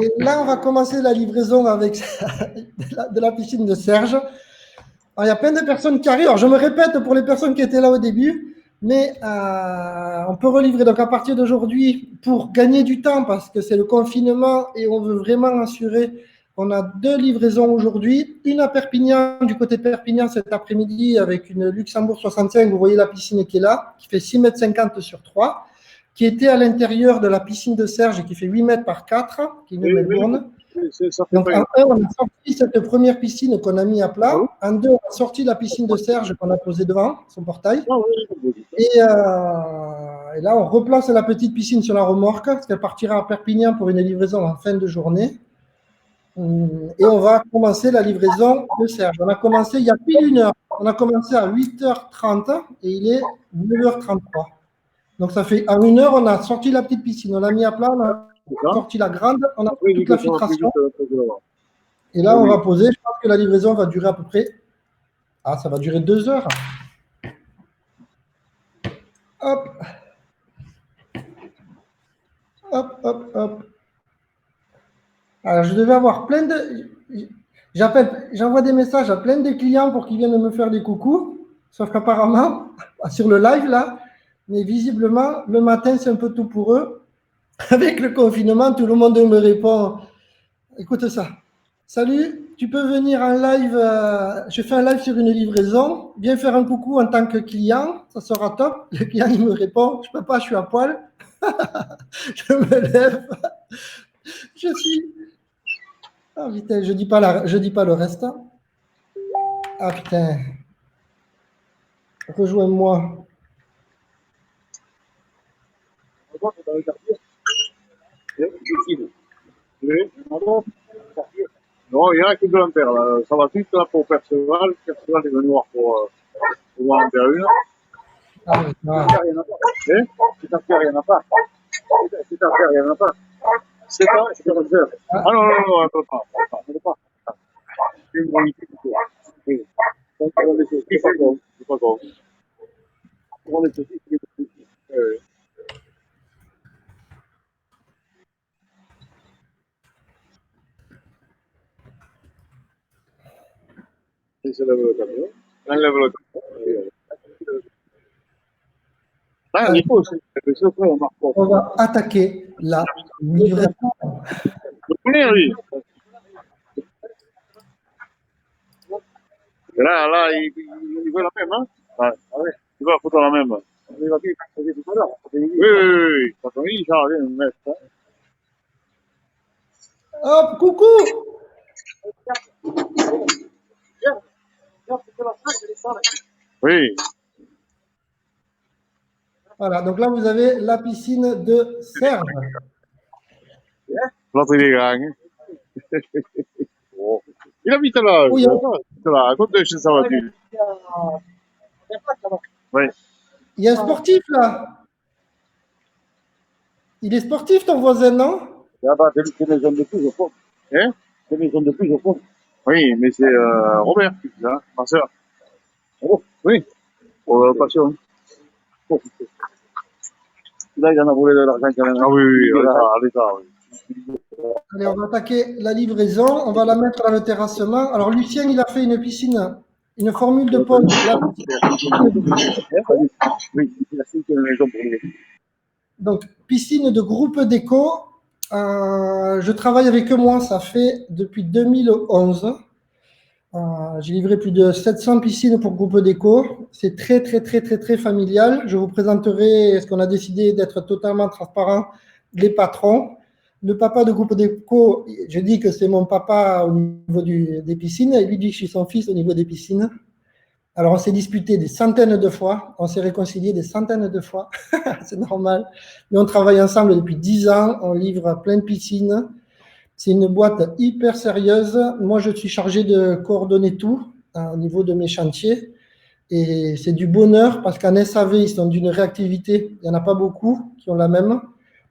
et là, on va commencer la livraison avec de la piscine de Serge. Alors, il y a plein de personnes qui arrivent. Alors, je me répète pour les personnes qui étaient là au début, mais on peut relivrer. Donc, à partir d'aujourd'hui, pour gagner du temps, parce que c'est le confinement et on veut vraiment assurer, on a 2 livraisons aujourd'hui. Une à Perpignan, du côté de Perpignan cet après-midi, avec une Luxembourg 65. Vous voyez la piscine qui est là, qui fait 6,50 m sur 3. Qui était à l'intérieur de la piscine de Serge et qui fait 8 mètres par 4, qui est une Melbourne. Donc, en 1, on a sorti cette première piscine qu'on a mis à plat. En 2, on a sorti la piscine de Serge qu'on a posée devant son portail. Et là, on replace la petite piscine sur la remorque, parce qu'elle partira à Perpignan pour une livraison en fin de journée. Et on va commencer la livraison de Serge. On a commencé il y a pile 1 heure. On a commencé à 8h30 et il est 9h33. Donc, ça fait en 1 heure, on a sorti la petite piscine, on l'a mis à plat, on a sorti la grande, on a fait toute la filtration. Et là, on va poser. Je pense que la livraison va durer à peu près. Ah, ça va durer 2 heures. Hop. Hop, hop, hop. Alors, je devais avoir plein de. J'envoie des messages à plein de clients pour qu'ils viennent me faire des coucous. Sauf qu'apparemment, sur le live, là, mais visiblement, le matin, c'est un peu tout pour eux. Avec le confinement, tout le monde me répond. Écoute ça. Salut, tu peux venir en live. Je fais un live sur une livraison. Viens faire un coucou en tant que client. Ça sera top. Le client, il me répond, je peux pas, je suis à poil. Je me lève. Je suis. Ah putain, je dis pas le reste. Ah putain. Rejoins-moi. Non, il y en a qui veulent en faire. Là. Ça va vite là pour Perceval. Perceval est venu voir pour en faire une. Ah, oui, voilà. Il n'y en a pas. C'est à faire, il n'y en a pas. C'est à faire, il n'y en a pas. C'est pas, c'est à faire. Ah non, non, non, on ne peut pas. On ne peut pas. C'est une magnifique histoire. Oui. Donc, on est ceci, c'est pas con. C'est pas con. On est ceci, c'est pas con. Il se lève le camion. On lève le camion. Ah, Nico, c'est ça, on marque pas. On va attaquer la livraison. Le premier, lui. Et là, il veut la même, hein? Ouais. Il veut la photo la même. Il va dire que c'est tout à l'heure. Oui. Quand on dit, ça vient de mettre. Hop, coucou! Oui. Voilà, donc là, vous avez la piscine de Serge. L'autre, il est grand. Oh. Il habite là. Oui, Il habite là, à côté de chez sa voiture. Oui. il y a un sportif là. Il est sportif, ton voisin, non? Là-bas, c'est mes zones de plus au fond. Hein? C'est mes zones de plus au fond. Oui, mais c'est Robert qui fait ça, ma soeur. Oh, oui. Pour la passion. Oh. Là, il en a volé de l'argent quand même. Ah oui, à l'État, oui. Allez, on va attaquer la livraison. On va la mettre dans le terrassement. Alors, Lucien, il a fait une piscine, une formule de pompe. Oui, c'est la cinquième maison pour lui. Donc, piscine de groupe déco. Je travaille avec eux, moi, ça fait depuis 2011. J'ai livré plus de 700 piscines pour groupe déco. C'est très, très, très, très, très familial. Je vous présenterai ce qu'on a décidé d'être totalement transparent, les patrons. Le papa de groupe déco, je dis que c'est mon papa au niveau des piscines, et lui dit que je suis son fils au niveau des piscines. Alors, on s'est disputé des centaines de fois, on s'est réconcilié des centaines de fois, c'est normal. Mais on travaille ensemble depuis 10 ans, on livre plein de piscines. C'est une boîte hyper sérieuse. Moi, je suis chargé de coordonner tout au niveau de mes chantiers. Et c'est du bonheur parce qu'en SAV, ils sont d'une réactivité. Il n'y en a pas beaucoup qui ont la même.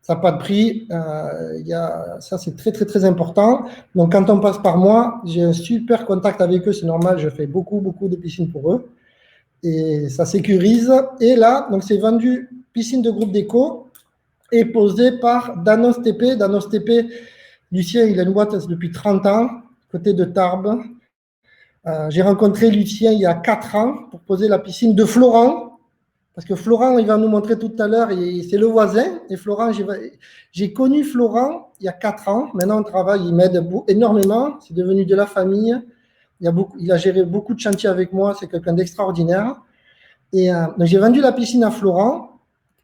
Ça n'a pas de prix. Ça, c'est très, très, très important. Donc, quand on passe par moi, j'ai un super contact avec eux. C'est normal, je fais beaucoup, beaucoup de piscines pour eux. Et ça sécurise. Et là, donc c'est vendu piscine de groupe déco et posé par Danos TP. Danos TP, Lucien, il a une boîte depuis 30 ans, côté de Tarbes. J'ai rencontré Lucien il y a 4 ans pour poser la piscine de Florent. Parce que Florent, il va nous montrer tout à l'heure, c'est le voisin. Et Florent, j'ai connu Florent il y a 4 ans. Maintenant, on travaille, il m'aide énormément. C'est devenu de la famille. Il a géré beaucoup de chantiers avec moi. C'est quelqu'un d'extraordinaire. Et donc j'ai vendu la piscine à Florent.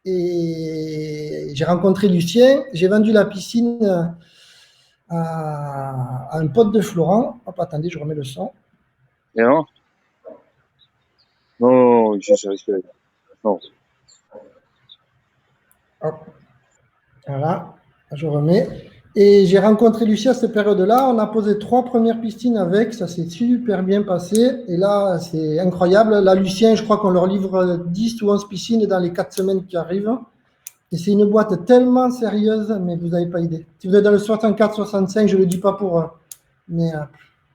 Et j'ai rencontré Lucien. J'ai vendu la piscine à un pote de Florent. Hop, attendez, je remets le son. Et non? Non, je risque. Non. Hop. Voilà, je remets. Et j'ai rencontré Lucien à cette période-là. On a posé 3 premières piscines avec. Ça s'est super bien passé. Et là, c'est incroyable. Là, Lucien, je crois qu'on leur livre 10 ou 11 piscines dans les 4 semaines qui arrivent. Et c'est une boîte tellement sérieuse, mais vous n'avez pas idée. Si vous êtes dans le 64-65, je ne le dis pas pour... mais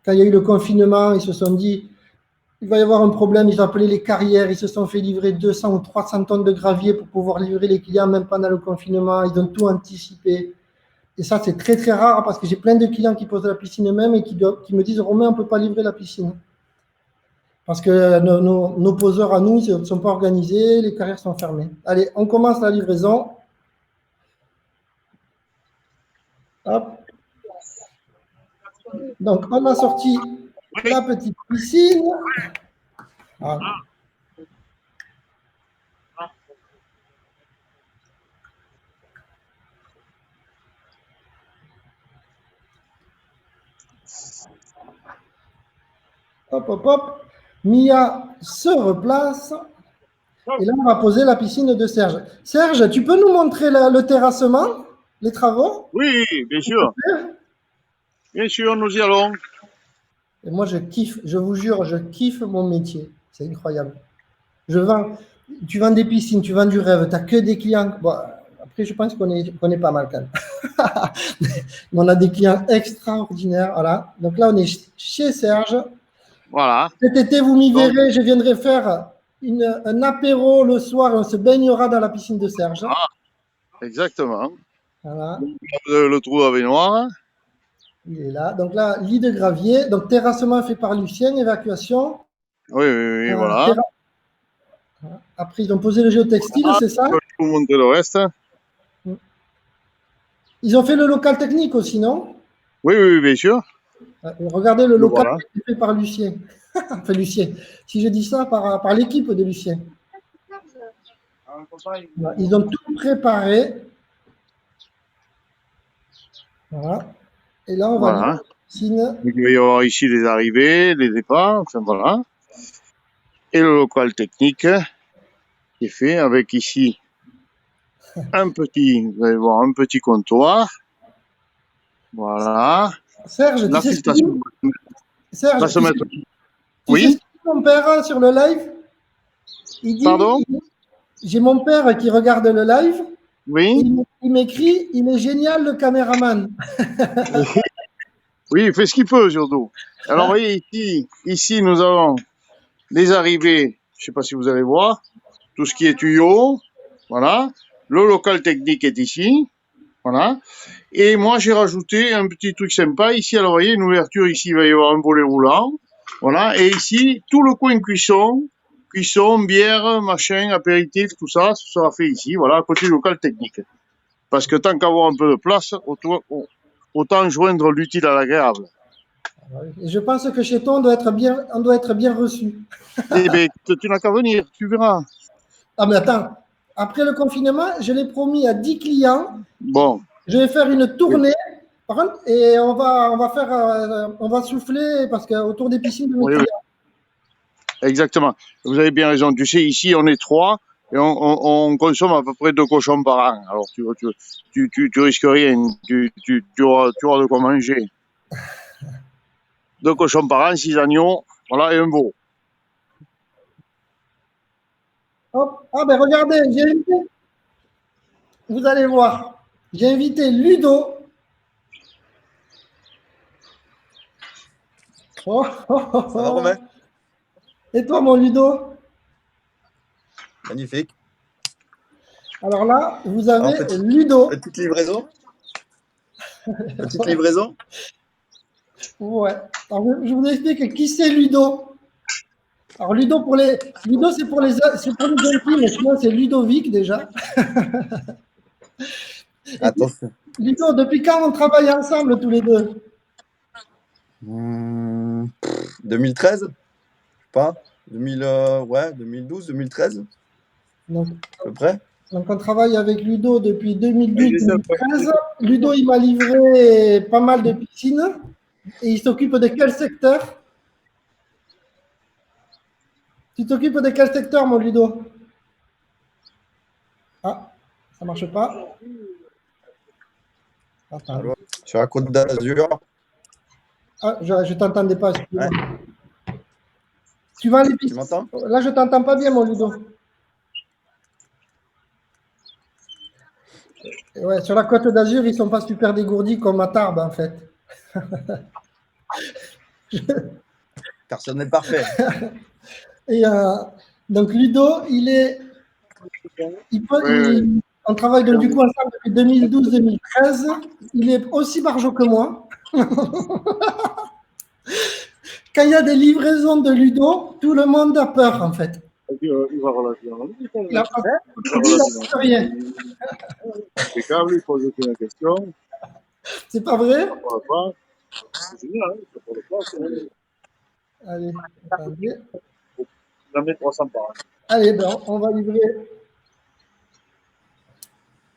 quand il y a eu le confinement, ils se sont dit, il va y avoir un problème. Ils ont appelé les carrières. Ils se sont fait livrer 200 ou 300 tonnes de gravier pour pouvoir livrer les clients, même pendant le confinement. Ils ont tout anticipé. Et ça, c'est très, très rare parce que j'ai plein de clients qui posent la piscine eux-mêmes et qui me disent, Romain, on ne peut pas livrer la piscine. Parce que nos poseurs à nous ne sont pas organisés, les carrières sont fermées. Allez, on commence la livraison. Hop. Donc, on a sorti la petite piscine. Voilà. Hop, hop, hop. Mia se replace. Et là, on va poser la piscine de Serge. Serge, tu peux nous montrer le terrassement, les travaux? Oui, bien sûr. Bien sûr, nous y allons. Et moi, je kiffe, je vous jure, je kiffe mon métier. C'est incroyable. Tu vends des piscines, tu vends du rêve, tu n'as que des clients. Bon, après, je pense qu'on est pas mal quand même. Mais on a des clients extraordinaires. Voilà. Donc là, on est chez Serge. Voilà. Cet été, vous m'y verrez, je viendrai faire un apéro le soir et on se baignera dans la piscine de Serge. Ah, exactement. Voilà. Le trou à baignoire. Il est là. Donc là, lit de gravier. Donc terrassement fait par Lucien, évacuation. Oui, voilà. Après, ils ont posé le géotextile, c'est ça? Je vais vous montrer le reste. Ils ont fait le local technique aussi, non? Oui, bien sûr. Regardez le local voilà. fait par Lucien. Enfin, Lucien. Si je dis ça, par l'équipe de Lucien. Ils ont tout préparé. Voilà. Et là, on va voir la piscine. Il va y avoir ici les arrivées, les départs, enfin voilà. Et le local technique qui est fait avec ici vous allez voir, un petit comptoir. Voilà. Serge, la tu sais filtration. Serge, Va se mettre. tu Oui. sais ce que dit mon père sur le live? Il dit, Pardon? J'ai mon père qui regarde le live. Oui. Il m'écrit, il est génial le caméraman. Oui, il fait ce qu'il peut surtout. Alors, vous voyez, ici, nous avons les arrivées. Je ne sais pas si vous allez voir. Tout ce qui est tuyau. Voilà. Le local technique est ici. Voilà. Et moi, j'ai rajouté un petit truc sympa. Ici, alors, vous voyez, une ouverture. Ici, il va y avoir un volet roulant. Voilà. Et ici, tout le coin cuisson, bière, machin, apéritif, tout ça, ça sera fait ici. Voilà, à côté du local technique. Parce que tant qu'avoir un peu de place, autant joindre l'utile à l'agréable. Et je pense que chez toi, on doit être bien reçu. Eh bien, tu n'as qu'à venir, tu verras. Ah, mais attends, après le confinement, je l'ai promis à 10 clients. Bon. Je vais faire une tournée. Par contre, et on va souffler parce qu'autour des piscines de mes clients. Oui. Exactement. Vous avez bien raison. Tu sais, ici, on est 3 et on consomme à peu près 2 cochons par an. Alors, tu risques rien. Tu auras de quoi manger. 2 cochons par an, 6 agneaux, voilà, et un veau. Hop. Ah ben regardez, j'ai invité. Vous allez voir. J'ai invité Ludo. Ça va, Romain? Et toi, mon Ludo? Magnifique. Alors là, vous avez Ludo. Petite livraison. Petite livraison. Ouais. Alors, je vous explique qui c'est Ludo. Alors Ludo c'est pour les intimes, mais sinon c'est Ludovic déjà. Attention. Ludo, depuis quand on travaille ensemble tous les deux? 2013, je sais pas. 2012, 2013. Donc, à peu près. Donc on travaille avec Ludo depuis 2012-2013. Ludo, il m'a livré pas mal de piscines. Et il s'occupe de quel secteur? Tu t'occupes de quel secteur, mon Ludo? Ah, ça marche pas. Attends. Sur la Côte d'Azur. Ah, je t'entendais pas, excuse-moi. Ouais. Tu vas les piscines. Tu m'entends? Là, je t'entends pas bien, mon Ludo. Ouais, sur la Côte d'Azur, ils sont pas super dégourdis comme à Tarbes, en fait. Personne n'est parfait. Et donc Ludo, on travaille donc du coup ensemble depuis 2012-2013. Il est aussi barjot que moi. Quand il y a des livraisons de Ludo, tout le monde a peur en fait. Il n'a pas rien. Impeccable, il pose aucune question. C'est pas vrai? C'est génial, hein, ça, pour le plat, Allez, attendez. j'en mets 300 par an. Allez, ben, on va livrer.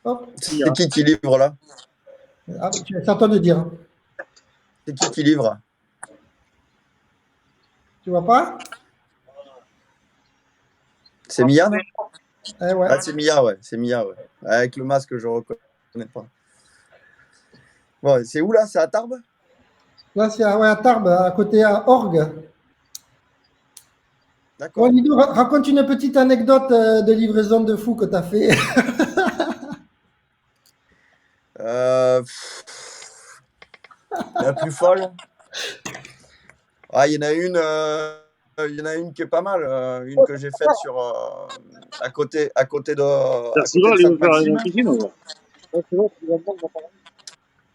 Hop. C'est qui livre là? Ah, c'est à toi de dire. C'est qui livre? Tu vois pas? C'est Mia, non? Eh ouais. Ah, c'est Mia, ouais. C'est Mia, ouais. Avec le masque, je reconnais pas. Bon, c'est où là? C'est à Tarbes? Là, c'est à Tarbes, à côté à Orgue. D'accord. Bon, Ludo, raconte une petite anecdote de livraison de fou que tu as fait. La plus folle. Ah, il y en a une qui est pas mal. Une que j'ai faite sur à côté de, à côté de Sainte-Maxime.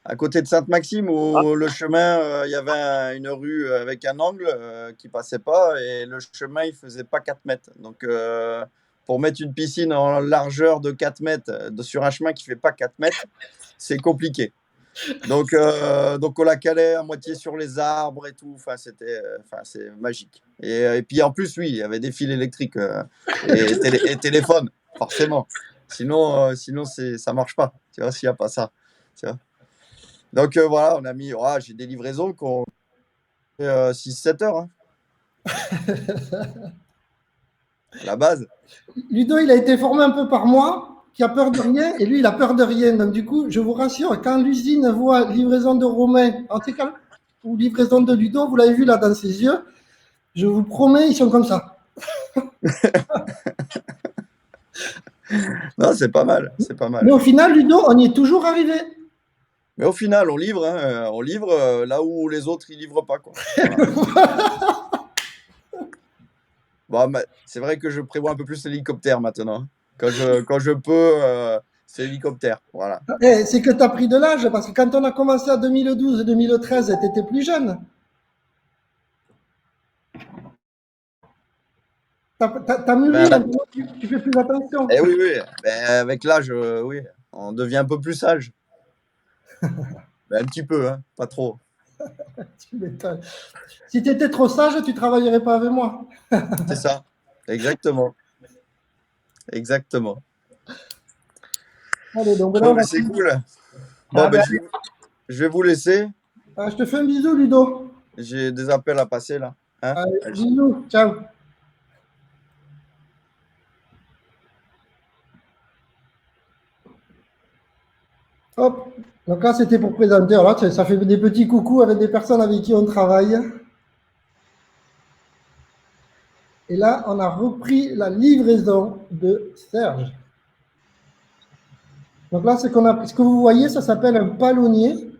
À côté de Sainte-Maxime, où le chemin, il y avait une rue avec un angle qui passait pas et le chemin, il faisait pas 4 mètres. Donc, pour mettre une piscine en largeur de 4 mètres sur un chemin qui fait pas 4 mètres, c'est compliqué. Donc on la calait à moitié sur les arbres et tout. Enfin, c'est magique. Et puis en plus, oui, il y avait des fils électriques et téléphone, forcément. Sinon, ça marche pas. Tu vois, s'il n'y a pas ça. Tu vois. Donc voilà, on a mis. J'ai des livraisons qui ont 6-7 heures. Hein. La base. Ludo, il a été formé un peu par moi, qui a peur de rien, et lui, il a peur de rien. Donc, du coup, je vous rassure, quand l'usine voit livraison de Romain, en tout cas, ou livraison de Ludo, vous l'avez vu là dans ses yeux, je vous promets, ils sont comme ça. Non, c'est pas mal. C'est pas mal. Mais au final, Ludo, on y est toujours arrivé. Mais au final, on livre. Hein, on livre là où les autres, ils livrent pas. Quoi. Voilà. Bon, c'est vrai que je prévois un peu plus l'hélicoptère maintenant. Quand je peux, c'est l'hélicoptère. Voilà. C'est que tu as pris de l'âge, parce que quand on a commencé en 2012-2013, tu étais plus jeune. T'as mûri, maintenant, tu fais plus attention. Eh oui. Avec l'âge, oui, on devient un peu plus sage. Un petit peu, hein, pas trop. Tu m'étonnes. Si tu étais trop sage, tu ne travaillerais pas avec moi. C'est ça, exactement. Exactement. Allez, donc, Bon, c'est cool. Bon, je vais vous laisser. Je te fais un bisou, Ludo. J'ai des appels à passer là. Hein. Allez, bisous, ciao. Hop, donc là c'était pour présenter, alors ça fait des petits coucous avec des personnes avec qui on travaille. Et là, on a repris la livraison de Serge. Donc là, ce que vous voyez, ça s'appelle un palonnier.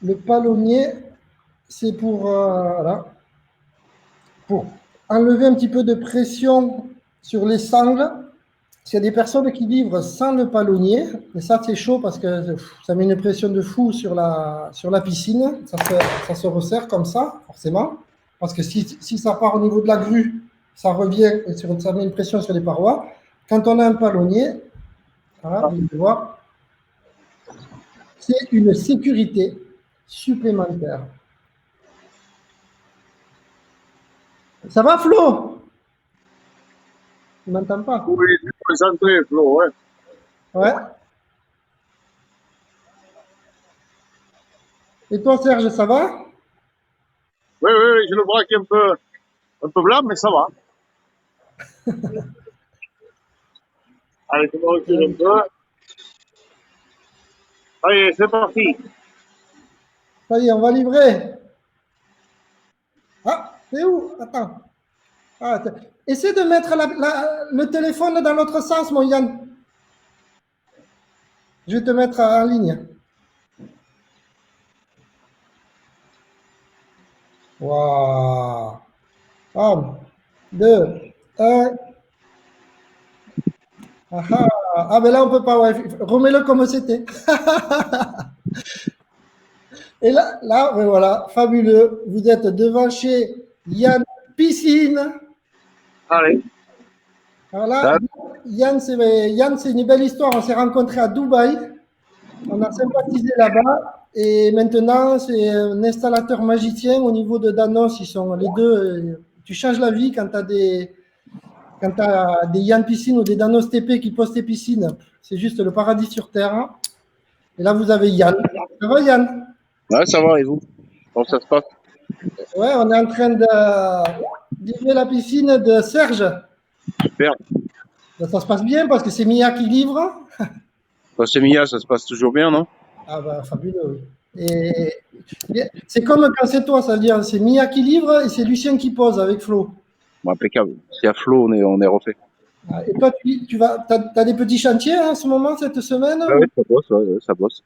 Le palonnier, c'est pour enlever un petit peu de pression sur les sangles. Il y a des personnes qui livrent sans le palonnier, et ça c'est chaud parce que ça met une pression de fou sur la piscine, ça se resserre comme ça, forcément, parce que si ça part au niveau de la grue, ça revient et ça met une pression sur les parois. Quand on a un palonnier, voilà, vous allez voir, c'est une sécurité supplémentaire. Ça va, Flo? Tu m'entends pas? Oui, je suis concentré, Flo, ouais. Ouais. Et toi, Serge, ça va? Oui, j'ai le bras qui est un peu blanc, mais ça va. Allez, je me recule un peu. Allez, c'est parti. Ça y est, on va livrer. Ah, c'est où? Attends. Ah, essaie de mettre le téléphone dans l'autre sens, mon Yann. Je vais te mettre en ligne. Waouh. 1, 2, 1. Ah, ben là, on peut pas. Ouais. Remets-le comme c'était. Et là, ben voilà, fabuleux. Vous êtes devant chez Yann Piscine. Allez. Voilà, Yann, c'est une belle histoire. On s'est rencontrés à Dubaï. On a sympathisé là-bas. Et maintenant, c'est un installateur magicien au niveau de Danos. Ils sont les deux. Tu changes la vie quand tu as des Yann Piscine ou des Danos TP qui posent tes piscines. C'est juste le paradis sur Terre. Et là, vous avez Yann. Ça va, Yann? Ouais, ça va, et vous? Comment ça se passe? Ouais, on est en train de livrer la piscine de Serge. Super. Ça se passe bien parce que c'est Mia qui livre. C'est Mia, ça se passe toujours bien, non? Ah bah, fabuleux. Et c'est comme quand c'est toi, ça veut dire c'est Mia qui livre et c'est Lucien qui pose avec Flo. Bon, impeccable. Si à flot, on est refait. Et toi, t'as des petits chantiers hein, en ce moment, cette semaine? Ah oui, ça bosse, ouais, ça bosse.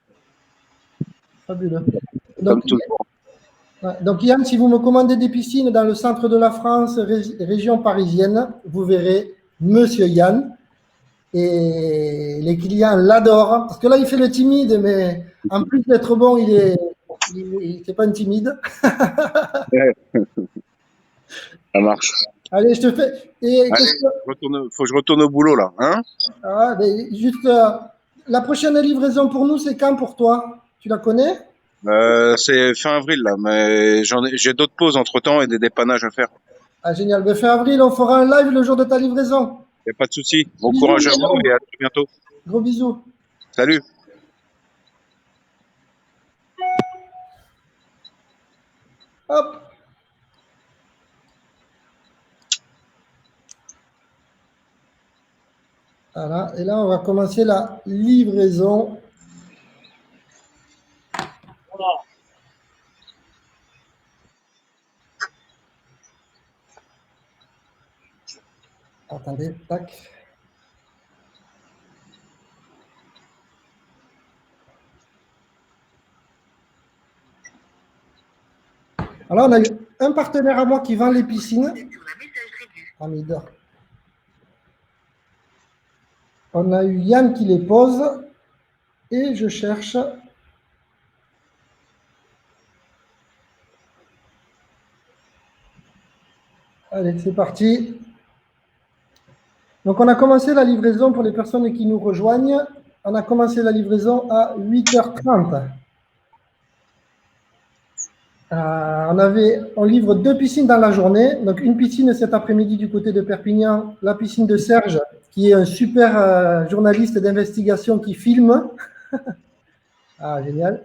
Fabuleux. Comme Donc, toujours. donc, Yann, si vous me commandez des piscines dans le centre de la France, région parisienne, vous verrez Monsieur Yann. Et les clients l'adorent. Parce que là, il fait le timide, mais en plus d'être bon, c'est pas un timide. Ouais, ça marche. Allez, je te fais. Et Allez, faut que je retourne au boulot, là. Hein? juste, la prochaine livraison pour nous, c'est quand pour toi? Tu la connais? C'est fin avril, là, mais j'ai d'autres pauses entre-temps et des dépannages à faire. Ah, génial. Ben, fin avril, on fera un live le jour de ta livraison. Y a pas de souci. Bon Bisous, courage à vous Guillaume. et à très bientôt. Gros bisous. Salut. Hop. Voilà. Et là, on va commencer la livraison. Attendez, tac. Alors, on a eu un partenaire à moi qui vend les piscines. Ah, mais il dort. On a eu Yann qui les pose. Et je cherche. Allez, c'est parti. Donc, on a commencé la livraison pour les personnes qui nous rejoignent. On a commencé la livraison à 8h30. On livre 2 piscines dans la journée. Donc, une piscine cet après-midi du côté de Perpignan, la piscine de Serge, qui est un super journaliste d'investigation qui filme. Ah, génial.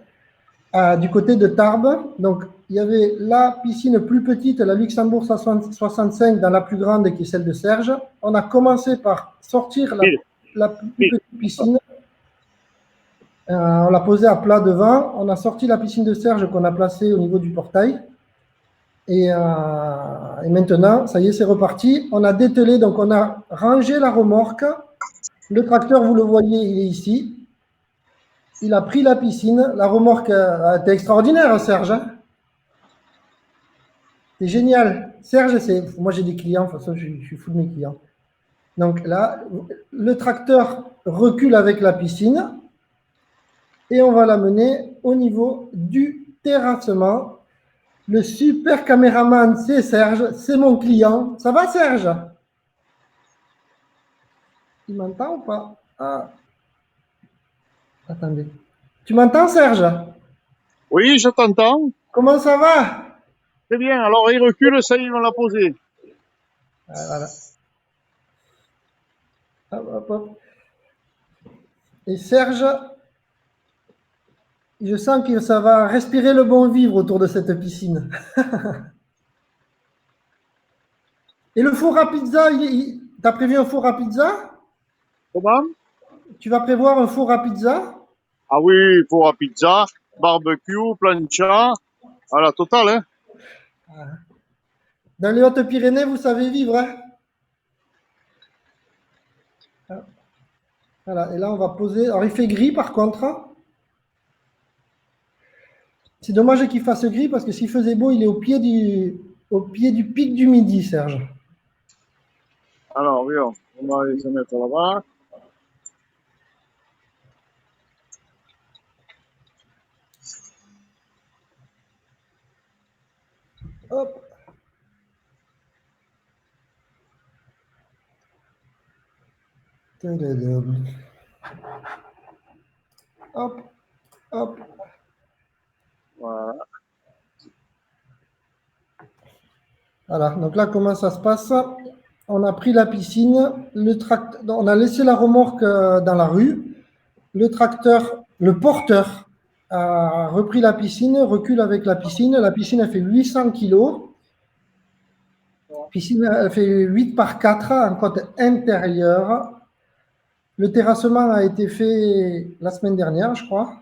Du côté de Tarbes, donc il y avait la piscine plus petite, la Luxembourg 65, dans la plus grande qui est celle de Serge. On a commencé par sortir la plus petite piscine. On l'a posée à plat devant. On a sorti la piscine de Serge qu'on a placée au niveau du portail. Et maintenant, ça y est, c'est reparti. On a dételé, donc on a rangé la remorque. Le tracteur, vous le voyez, il est ici. Il a pris la piscine. La remorque était extraordinaire, Serge. Hein. C'est génial. Serge, moi j'ai des clients, de toute façon je suis fou de mes clients. Donc là, le tracteur recule avec la piscine et on va l'amener au niveau du terrassement. Le super caméraman, c'est Serge, c'est mon client. Ça va Serge? Il m'entend ou pas? Ah, attendez. Tu m'entends Serge? Oui, je t'entends. Comment ça va? Très bien. Alors, il recule, ça y est, on l'a posé. Voilà. Hop, hop, hop. Et Serge, je sens que ça va respirer le bon vivre autour de cette piscine. Et le four à pizza, t'as prévu un four à pizza? Comment? Tu vas prévoir un four à pizza? Ah oui, four à pizza, barbecue, plancha, à la totale, hein. Dans les Hautes-Pyrénées, vous savez vivre, hein? Voilà, et là, on va poser. Alors, il fait gris par contre. C'est dommage qu'il fasse gris parce que s'il faisait beau, il est au pied du pic du Midi, Serge. Alors, oui, on va aller se mettre là-bas. Hop. Tadadam. Hop, hop. Voilà. Voilà, donc là, comment ça se passe? On a pris la piscine, on a laissé la remorque dans la rue. Le tracteur, le porteur a repris la piscine, recule avec la piscine. La piscine a fait 800 kilos. La piscine a fait 8 par 4 en côte intérieure. Le terrassement a été fait la semaine dernière, je crois.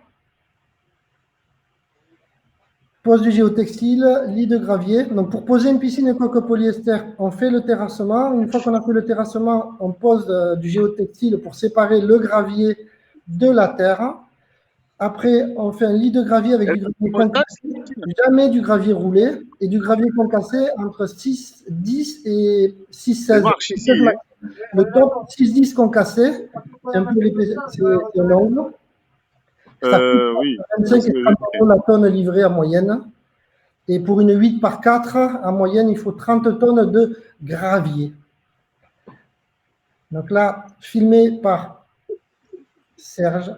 Pose du géotextile, lit de gravier. Donc, pour poser une piscine et coque polyester, on fait le terrassement. Une fois qu'on a fait le terrassement, on pose du géotextile pour séparer le gravier de la terre. Après, on fait un lit de gravier avec du gravier concassé, jamais du gravier roulé, et du gravier concassé entre 6, 10 et 6, 16. Marche ici. Le top 6-10 concassé, c'est un peu c'est un angle. Ça coûte Oui. 25 et 30 euros la tonne livrée en moyenne. Et pour une 8 par 4, en moyenne, il faut 30 tonnes de gravier. Donc là, filmé par Serge.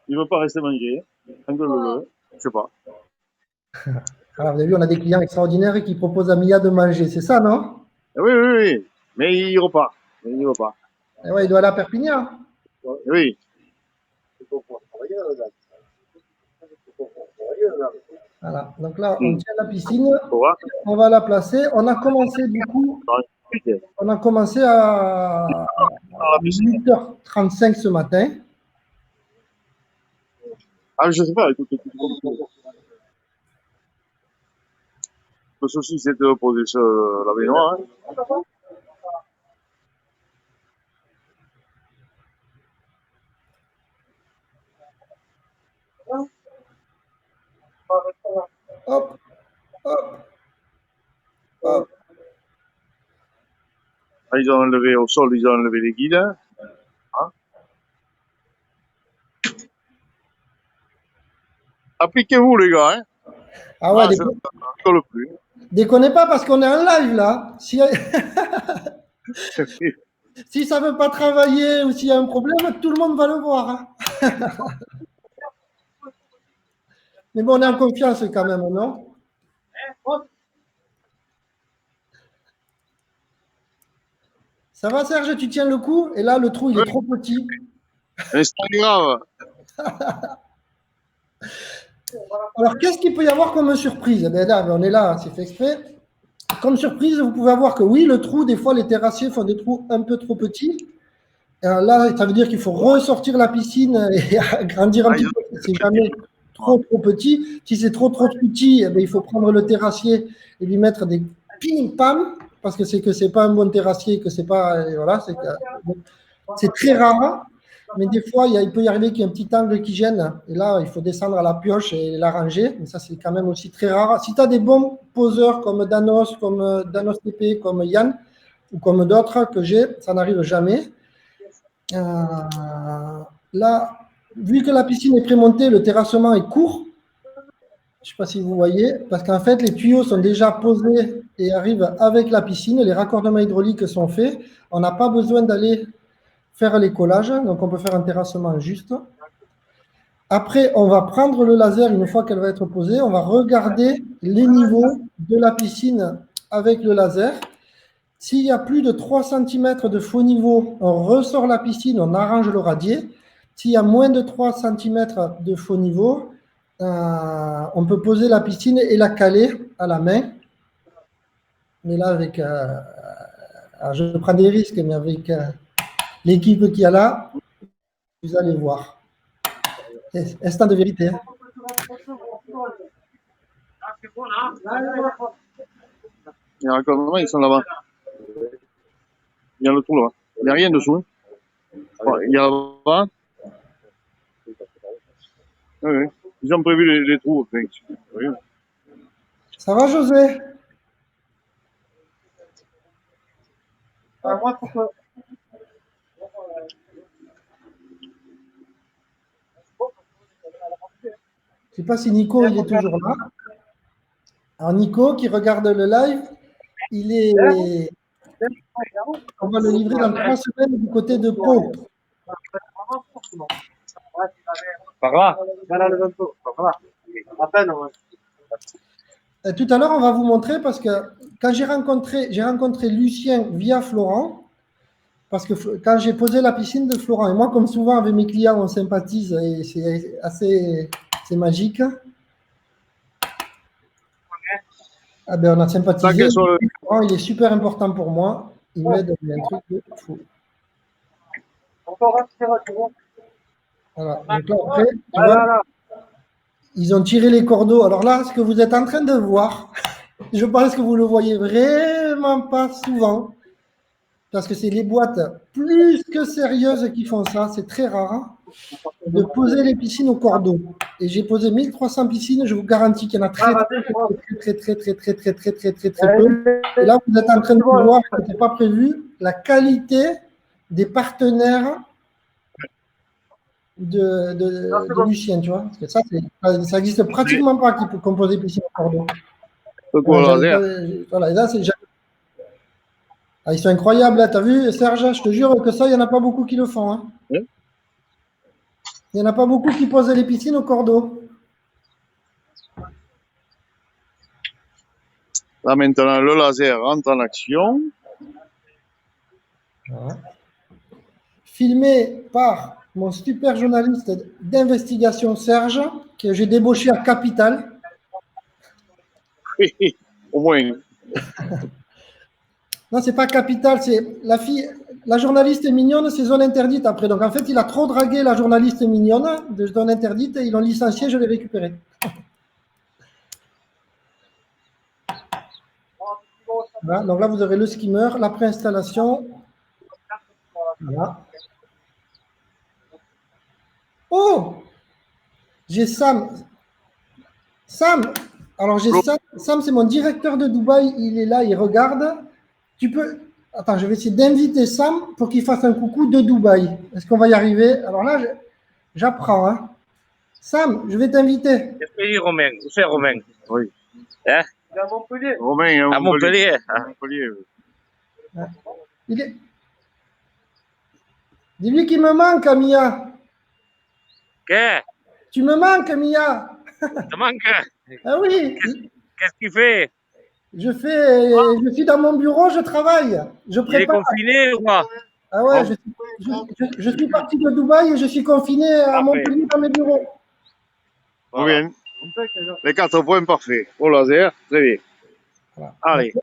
Il ne veut pas rester manger. Je ne sais pas. Alors, vous avez vu, on a des clients extraordinaires qui proposent à Mia de manger. C'est ça, non? Oui, oui, oui. Mais il repart. Il ne veut pas. Et ouais, il doit aller à Perpignan. Oui. Voilà. Donc là, on tient la piscine. Faut voir. On va la placer. On a commencé du coup. On a commencé à 8h35 ce matin. Ah, je ne sais pas. Écoute. Le souci, c'est de poser sur la baignoire. Hein. Hop, hop, hop. Ah, ils ont enlevé au sol, ils ont enlevé les guides. Hein. Appliquez-vous, les gars. Hein. Ah ouais, je ne rigole plus. Déconnez pas parce qu'on est en live là. Si ça ne veut pas travailler ou s'il y a un problème, tout le monde va le voir. Hein. Mais bon, on est en confiance quand même, non? Ça va, Serge, tu tiens le coup? Et là, le trou, il est trop petit. Mais c'est pas grave. Alors, qu'est-ce qu'il peut y avoir comme surprise? Eh bien, là, on est là, c'est fait exprès. Comme surprise, vous pouvez avoir que oui, le trou, des fois, les terrassiers font des trous un peu trop petits. Là, ça veut dire qu'il faut ressortir la piscine et agrandir un petit peu. C'est jamais trop petit. Si c'est trop petit, eh bien, il faut prendre le terrassier et lui mettre des pim-pam, parce que c'est pas un bon terrassier, que c'est pas, voilà, c'est très rare. Mais des fois, il peut y arriver qu'il y ait un petit angle qui gêne. Et là, il faut descendre à la pioche et l'arranger. Mais ça, c'est quand même aussi très rare. Si tu as des bons poseurs comme Danos TP, comme Yann, ou comme d'autres que j'ai, ça n'arrive jamais. Là, vu que la piscine est prémontée, le terrassement est court. Je ne sais pas si vous voyez, parce qu'en fait, les tuyaux sont déjà posés et arrivent avec la piscine. Les raccordements hydrauliques sont faits. On n'a pas besoin d'aller faire les collages, donc on peut faire un terrassement juste. Après, on va prendre le laser une fois qu'elle va être posée. On va regarder les niveaux de la piscine avec le laser. S'il y a plus de 3 cm de faux niveau, on ressort la piscine, on arrange le radier. S'il y a moins de 3 cm de faux niveau, on peut poser la piscine et la caler à la main. Mais là, avec, je prends des risques, mais avec l'équipe qu'il y a là, vous allez voir. Instant de vérité. Hein. Les raccordements, ils sont là-bas. Il y a le trou là-bas. Il n'y a rien dessous. Il y a là-bas. Oui. Ils ont prévu les trous. Oui. Ça va, José? Je ne sais pas si Nico il est toujours là. Alors Nico qui regarde le live, on va le livrer dans 3 semaines du côté de Pau. Par là. Voilà le 22. Par là. À peine, ouais. Et tout à l'heure, on va vous montrer parce que quand j'ai rencontré Lucien via Florent, parce que quand j'ai posé la piscine de Florent, et moi, comme souvent avec mes clients, on sympathise et c'est magique. Ah ben, on a Tant sympathisé. qu'elle soit le- Florent, il est super important pour moi. Il m'aide à un truc de fou. Encore un petit retour. Voilà. Donc là, après, tu Voilà, vois, là. ils ont tiré les cordeaux. Alors là, ce que vous êtes en train de voir, je pense que vous le voyez vraiment pas souvent. Parce que c'est les boîtes plus que sérieuses qui font ça, c'est très rare, hein, de poser les piscines au cordeau. Et j'ai posé 1300 piscines, je vous garantis qu'il y en a très peu. Et là, vous êtes en train de voir, ce n'était pas prévu, la qualité des partenaires de Lucien, tu vois. Parce que ça n'existe pratiquement pas qui peut composer des piscines au cordeau. le coup au laser. Voilà, et là, ils sont incroyables, hein. T'as vu, Serge, je te jure que ça, il n'y en a pas beaucoup qui le font. Hein. Oui. Il n'y en a pas beaucoup qui posent les piscines au cordeau. Là, maintenant, le laser rentre en action. Voilà. Filmé par mon super journaliste d'investigation, Serge, que j'ai débauché à Capital. Au moins. Non, c'est pas Capital, c'est la fille. La journaliste est mignonne, c'est zone interdite après. Donc en fait, il a trop dragué la journaliste mignonne de zone interdite et ils l'ont licencié, je l'ai récupéré. Voilà, donc là, vous aurez le skimmer, la préinstallation. Voilà. Oh! J'ai Sam. Sam! Alors j'ai Sam. Sam, c'est mon directeur de Dubaï. Il est là, il regarde. Tu peux. Attends, je vais essayer d'inviter Sam pour qu'il fasse un coucou de Dubaï. Est-ce qu'on va y arriver? Alors là, j'apprends. Hein. Sam, je vais t'inviter. Qu'est-ce que dit Romain? Où c'est Romain? Oui. Hein? Il est à Montpellier. Romain, À Montpellier. À Montpellier. Il est. Dis-lui qu'il me manque, Mia. Qu'est-ce? Tu me manques, Mia. Te manque? Ah oui. Qu'est-ce qu'il fait? Je suis dans mon bureau, je travaille. Je Il est prépare. confiné ou quoi? Ah ouais, je suis parti de Dubaï et je suis confiné à Parfait. Montpellier dans mes bureaux. Très bien. Les 4 points parfaits. Au laser, très bien. Voilà. Allez.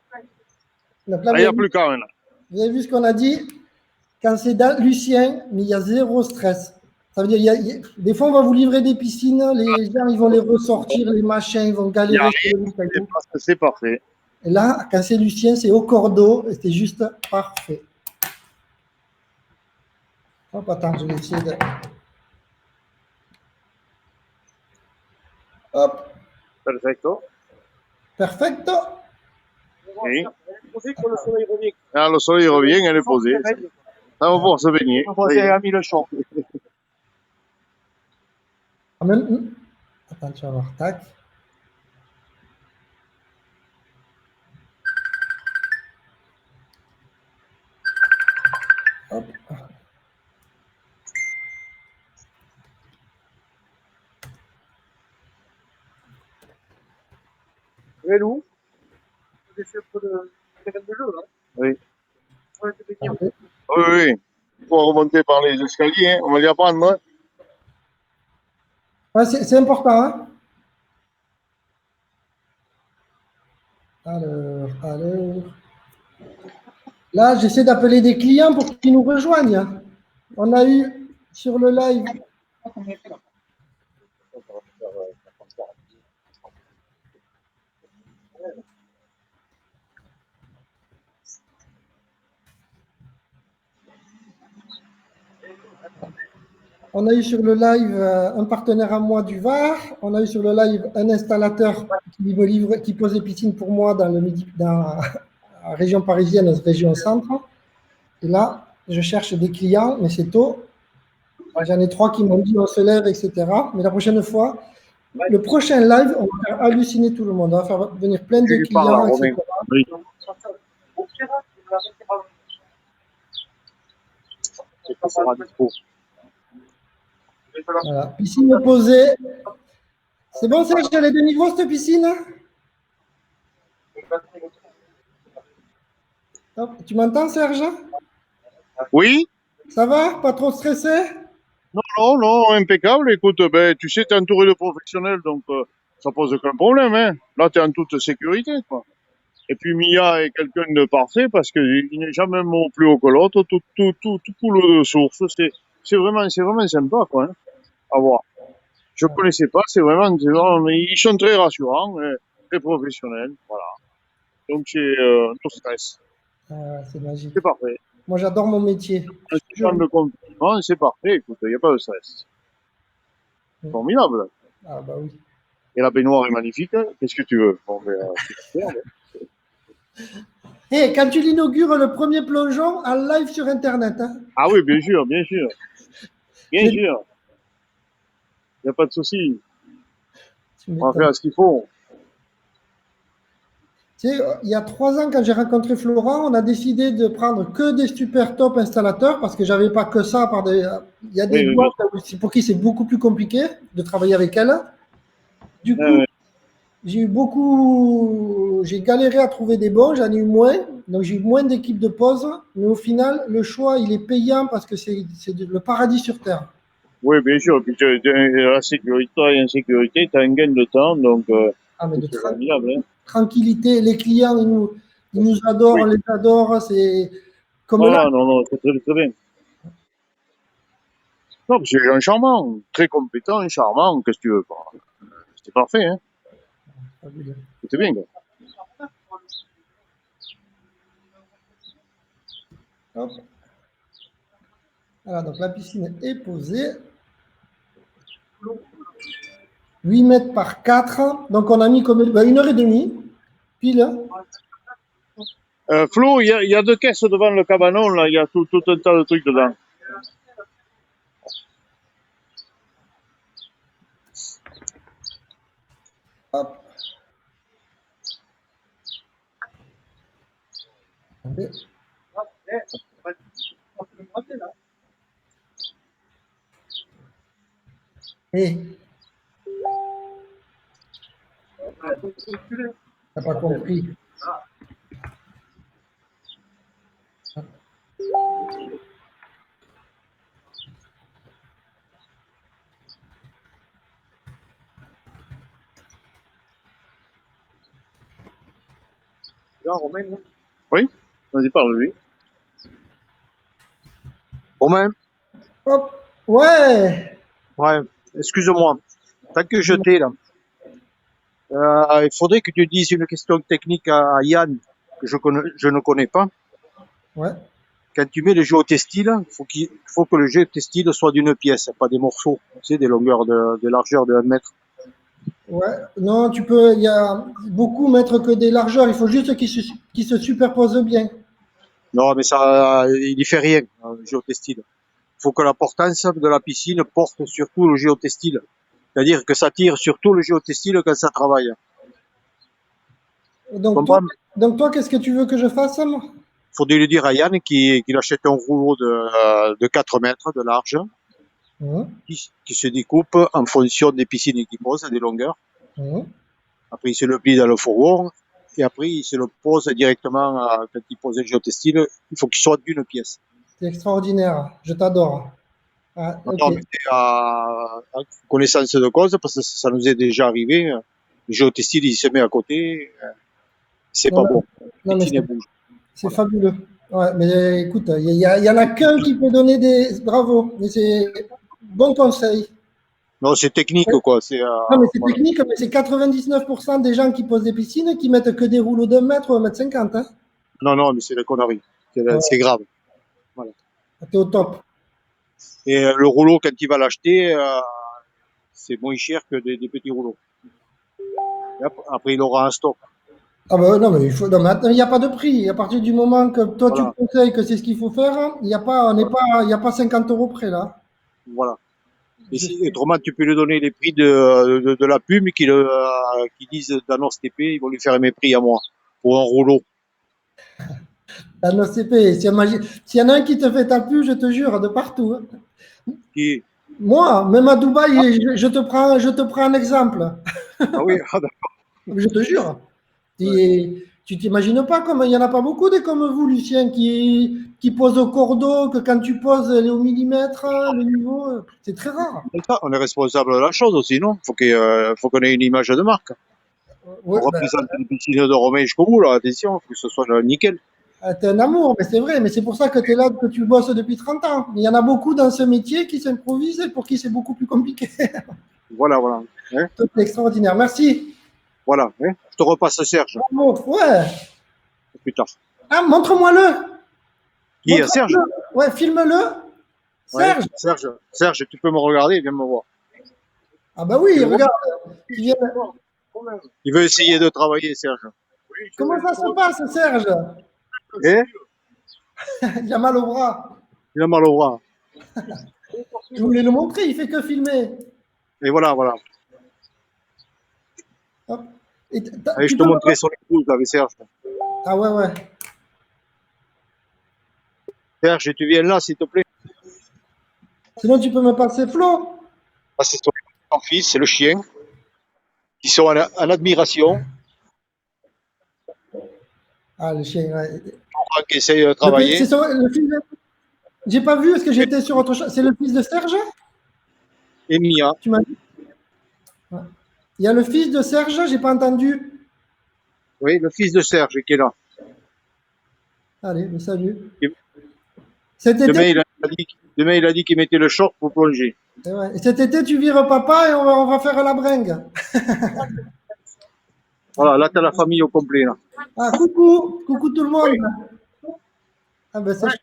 Donc là, Il n'y a plus qu'à maintenant. vous avez vu ce qu'on a dit? Quand c'est Lucien, mais il y a zéro stress. Ça veut dire, des fois, on va vous livrer des piscines, les gens, ils vont les ressortir, les machins, ils vont galérer. C'est parfait. Et là, quand c'est Lucien, c'est au cordeau et c'est juste parfait. Hop, attends, je vais essayer de. Hop, Perfecto. perfecto. Oui. Quand le soleil revient. Ah, le soleil revient, elle est posée. Ça va pouvoir se baigner. C'est ami le champ. Ah, même. Attends, tu vas voir, tac. Hop. Relou. C'est sur le terrain de jeu, là. Oui. Ouais, c'est bien. Parfait. Oui, oui. Il faut remonter par les escaliers, hein. On va y apprendre. Hein. Ouais, c'est important, hein? Alors. Là, j'essaie d'appeler des clients pour qu'ils nous rejoignent. On a eu sur le live. On a eu sur le live un partenaire à moi du Var. On a eu sur le live un installateur qui pose des piscines pour moi dans la région parisienne, région centre. Et là, je cherche des clients, mais c'est tôt. J'en ai 3 qui m'ont dit on se lève, etc. Mais la prochaine fois, le prochain live, on va faire halluciner tout le monde. On va faire venir plein de clients, etc. Oui. C'est pas sera dispo. Voilà, piscine posée. C'est bon, Serge, elle est de niveau cette piscine? Hop, tu m'entends, Serge? Oui? Ça va? Pas trop stressé? Non, non, non, impeccable. Écoute, ben, tu sais, tu es entouré de professionnels, donc ça pose aucun problème. Hein. Là, tu es en toute sécurité. Quoi. Et puis, Mia est quelqu'un de parfait parce qu'il n'est jamais un mot plus haut que l'autre. Tout coule de source. C'est vraiment sympa quoi, hein, à voir. Je ne connaissais pas, mais ils sont très rassurants, très professionnels. Voilà. Donc, c'est no stress. Ah, c'est magique. C'est parfait. Moi, j'adore mon métier. Un système de confinement, c'est parfait. Écoute, il n'y a pas de stress. Formidable. Ah, bah oui. Et la baignoire est magnifique. Qu'est-ce que tu veux? Bon, ben, c'est super, Et quand tu l'inaugures, le premier plongeon en live sur Internet. Hein. Ah oui, bien sûr, bien sûr. Bien sûr. Il n'y a pas de souci. On va faire ce qu'il faut. Tu sais, il y a 3 ans, quand j'ai rencontré Florent, on a décidé de prendre que des super top installateurs parce que j'avais pas que ça. Il y a des boîtes pour qui c'est beaucoup plus compliqué de travailler avec elles. Du coup, j'ai galéré à trouver des bons, j'en ai eu moins. Donc j'ai eu moins d'équipes de pause. Mais au final, le choix, il est payant parce que c'est le paradis sur Terre. Oui, bien sûr. Puis la sécurité et l'insécurité, tu as un gain de temps, donc c'est formidable. Hein. Tranquillité, les clients, ils nous adorent, on les adore. C'est comme là. Non, c'est très, très bien. Non, c'est des gens charmants, très compétents, charmants, qu'est-ce que tu veux pas. C'est parfait, hein. C'était bien, quoi. Hop. Voilà, donc la piscine est posée. 8 mètres par 4. Donc on a mis comme 1h30. Pile. Flo, il y a 2 caisses devant le cabanon, là. Il y a tout un tas de trucs dedans. Hop. Et t'as pas compris. Romain. Oui, vas-y, parle-lui. Romain. Hop. Ouais. Ouais, excuse-moi. Tant que je t'ai là, il faudrait que tu dises une question technique à Yann que je ne connais pas. Ouais. Quand tu mets le géotextile, il faut que le géotextile soit d'une pièce, pas des morceaux, tu sais, des longueurs de largeur de 1 mètre. Ouais. Non, il y a beaucoup mettre que des largeurs. Il faut juste qu'ils se superposent bien. Non, mais ça, il y fait rien, le géotextile. Il faut que la portance de la piscine porte surtout le géotextile. C'est-à-dire que ça tire surtout le géotextile quand ça travaille. Donc toi, qu'est-ce que tu veux que je fasse? Il faudrait lui dire à Yann qu'il achète un rouleau de 4 mètres de large qui se découpe en fonction des piscines qu'il pose, des longueurs. Après, il se le plie dans le fourgon et après, il se le pose directement quand il pose le géotextile. Il faut qu'il soit d'une pièce. C'est extraordinaire. Je t'adore. Ah, okay. Non, mais c'est à connaissance de cause parce que ça nous est déjà arrivé. Le géotextile, il se met à côté. C'est pas bon. Non, c'est fabuleux. Ouais, mais écoute, il y en a qu'un qui peut donner des... Bravo. Mais c'est bon conseil. Non, c'est technique, quoi. Non, mais c'est technique, mais c'est 99% des gens qui posent des piscines qui mettent que des rouleaux d'1 mètre ou 1,50 m. Hein. Non, mais c'est la connerie. C'est grave. Voilà. T'es au top. Et le rouleau, quand il va l'acheter, c'est moins cher que des petits rouleaux. Et après, il aura un stock. Ah ben non, mais il n'y a pas de prix. À partir du moment que toi tu conseilles que c'est ce qu'il faut faire, il n'y a pas 50 € près là. Voilà. Et autrement, tu peux lui donner les prix de la pub qui disent d'annonce TP, ils vont lui faire mes prix à moi pour un rouleau. Annonce TP, s'il y en a un qui te fait ta pub, je te jure, de partout. Hein. Qui? Moi, même à Dubaï, je te prends un exemple. Ah oui, ah, d'accord. Je te jure. Et tu t'imagines pas comme il n'y en a pas beaucoup des comme vous, Lucien, qui posent au cordeau, que quand tu poses, elle est au millimètre, le niveau, c'est très rare. On est responsable de la chose aussi, non? Faut qu'on ait une image de marque. Ouais, On représente les piscines de Romain jusqu'au bout, là, attention, faut que ce soit nickel. t'es un amour, mais c'est vrai, mais c'est pour ça que tu es là, que tu bosses depuis 30 ans. Il y en a beaucoup dans ce métier qui s'improvisent et pour qui c'est beaucoup plus compliqué. Voilà, voilà. Hein? C'est extraordinaire. Merci. Voilà. Hein? Je te repasse Serge. Bravo. Ouais. Plus tard. Ah, montre-moi-le. Qui est Serge? Ouais, filme-le. Serge. Ouais, Serge, tu peux me regarder, viens me voir. Ah bah oui, regarde. Il veut essayer de travailler, Serge. Comment ça se passe, Serge? Eh? Il a mal au bras. Il a mal au bras. Je voulais le montrer, il fait que filmer. Et voilà, voilà. Hop. Allez, je te montrerai son épouse avec Serge. Ah ouais, ouais. Serge, tu viens là, s'il te plaît. Sinon, tu peux me passer Flo. Ah, c'est son fils, c'est le chien. Ils sont en admiration. Ah, le chien, ouais. Qui essaye de travailler. C'est le fils de... J'ai pas vu, est-ce que j'étais sur autre chose? C'est le fils de Serge? Et Mia. Tu m'as dit? Ouais. Il y a le fils de Serge, j'ai pas entendu. Oui, le fils de Serge qui est là. Allez, mais salut. Demain, il a dit qu'il mettait le short pour plonger. Et ouais. Et cet été, tu vires papa et on va faire la bringue. Voilà, là, tu as la famille au complet. Là. Ah, coucou, coucou tout le monde. Ah ben, c'est chouette.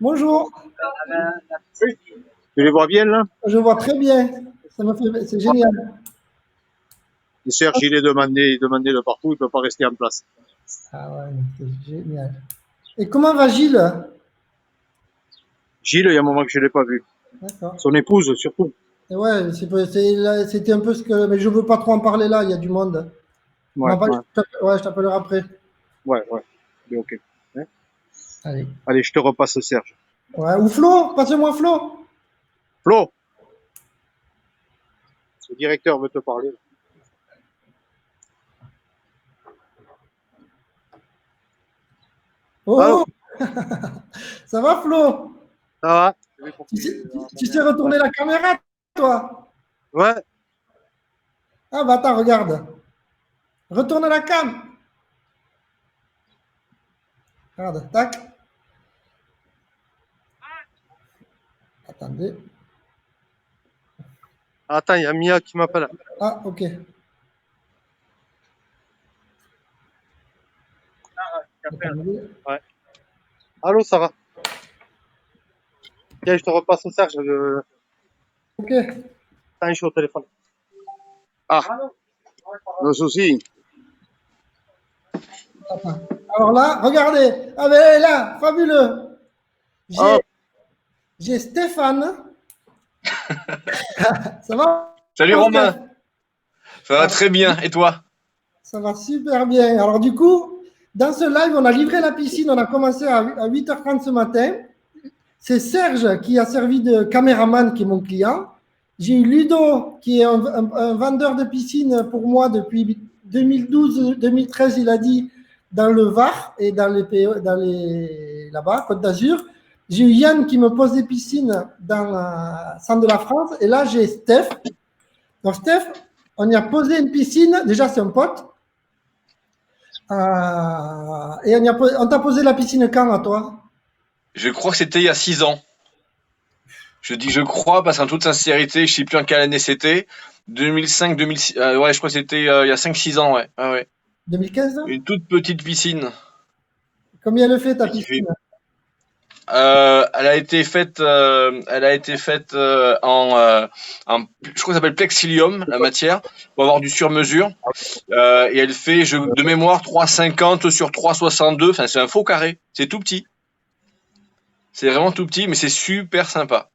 Bonjour. Tu les vois bien, là? Je vois très bien. C'est génial. Et Serge, il est demandé de partout, il ne peut pas rester en place. Ah ouais, c'est génial. Et comment va Gilles? Gilles, il y a un moment que je ne l'ai pas vu. D'accord. Son épouse, surtout. Et ouais, c'était un peu ce que... Mais je ne veux pas trop en parler là, il y a du monde. Ouais, je t'appellerai après. Ouais, ok. Hein? Allez, je te repasse Serge. Ouais, ou Flo, passe-moi Flo. Flo, le directeur veut te parler. Oh, ça va Flo? Ça va? Tu sais retourner la caméra, toi? Ouais. Ah bah attends, regarde. Retourne la cam. Regarde, tac. Attendez. Attends, il y a Mia qui m'appelle. Ah, ok. Ouais. Allô, Sarah. Tiens, je te repasse au Serge. Ok. Attends, je suis au téléphone. Ah, no souci. Alors là, regardez. Ah ben elle est là, fabuleux. J'ai Stéphane. Ça va? Salut Romain. Ça va très bien. Et toi? Ça va super bien. Alors du coup, dans ce live, on a livré la piscine. On a commencé à 8h30 ce matin. C'est Serge qui a servi de caméraman, qui est mon client. J'ai eu Ludo, qui est un vendeur de piscine pour moi depuis 2012-2013, il a dit, dans le Var et dans les là-bas, Côte d'Azur. J'ai eu Yann qui me pose des piscines dans le centre de la France. Et là, j'ai Steph. Donc, Steph, on y a posé une piscine. Déjà, c'est un pote. Et on t'a posé la piscine quand, à toi? Je crois que c'était il y a 6 ans. Je dis je crois parce qu'en toute sincérité, je ne sais plus en quelle année c'était. 2005, 2006. Ouais, je crois que c'était il y a 5-6 ans, ouais. Ah, ouais. 2015? Une toute petite piscine. Combien elle fait ta piscine? Elle a été faite en, je crois que ça s'appelle plexilium, la matière, pour avoir du sur-mesure. Et elle fait, de mémoire, 3,50 sur 3,62. Enfin, c'est un faux carré. C'est tout petit. C'est vraiment tout petit, mais c'est super sympa.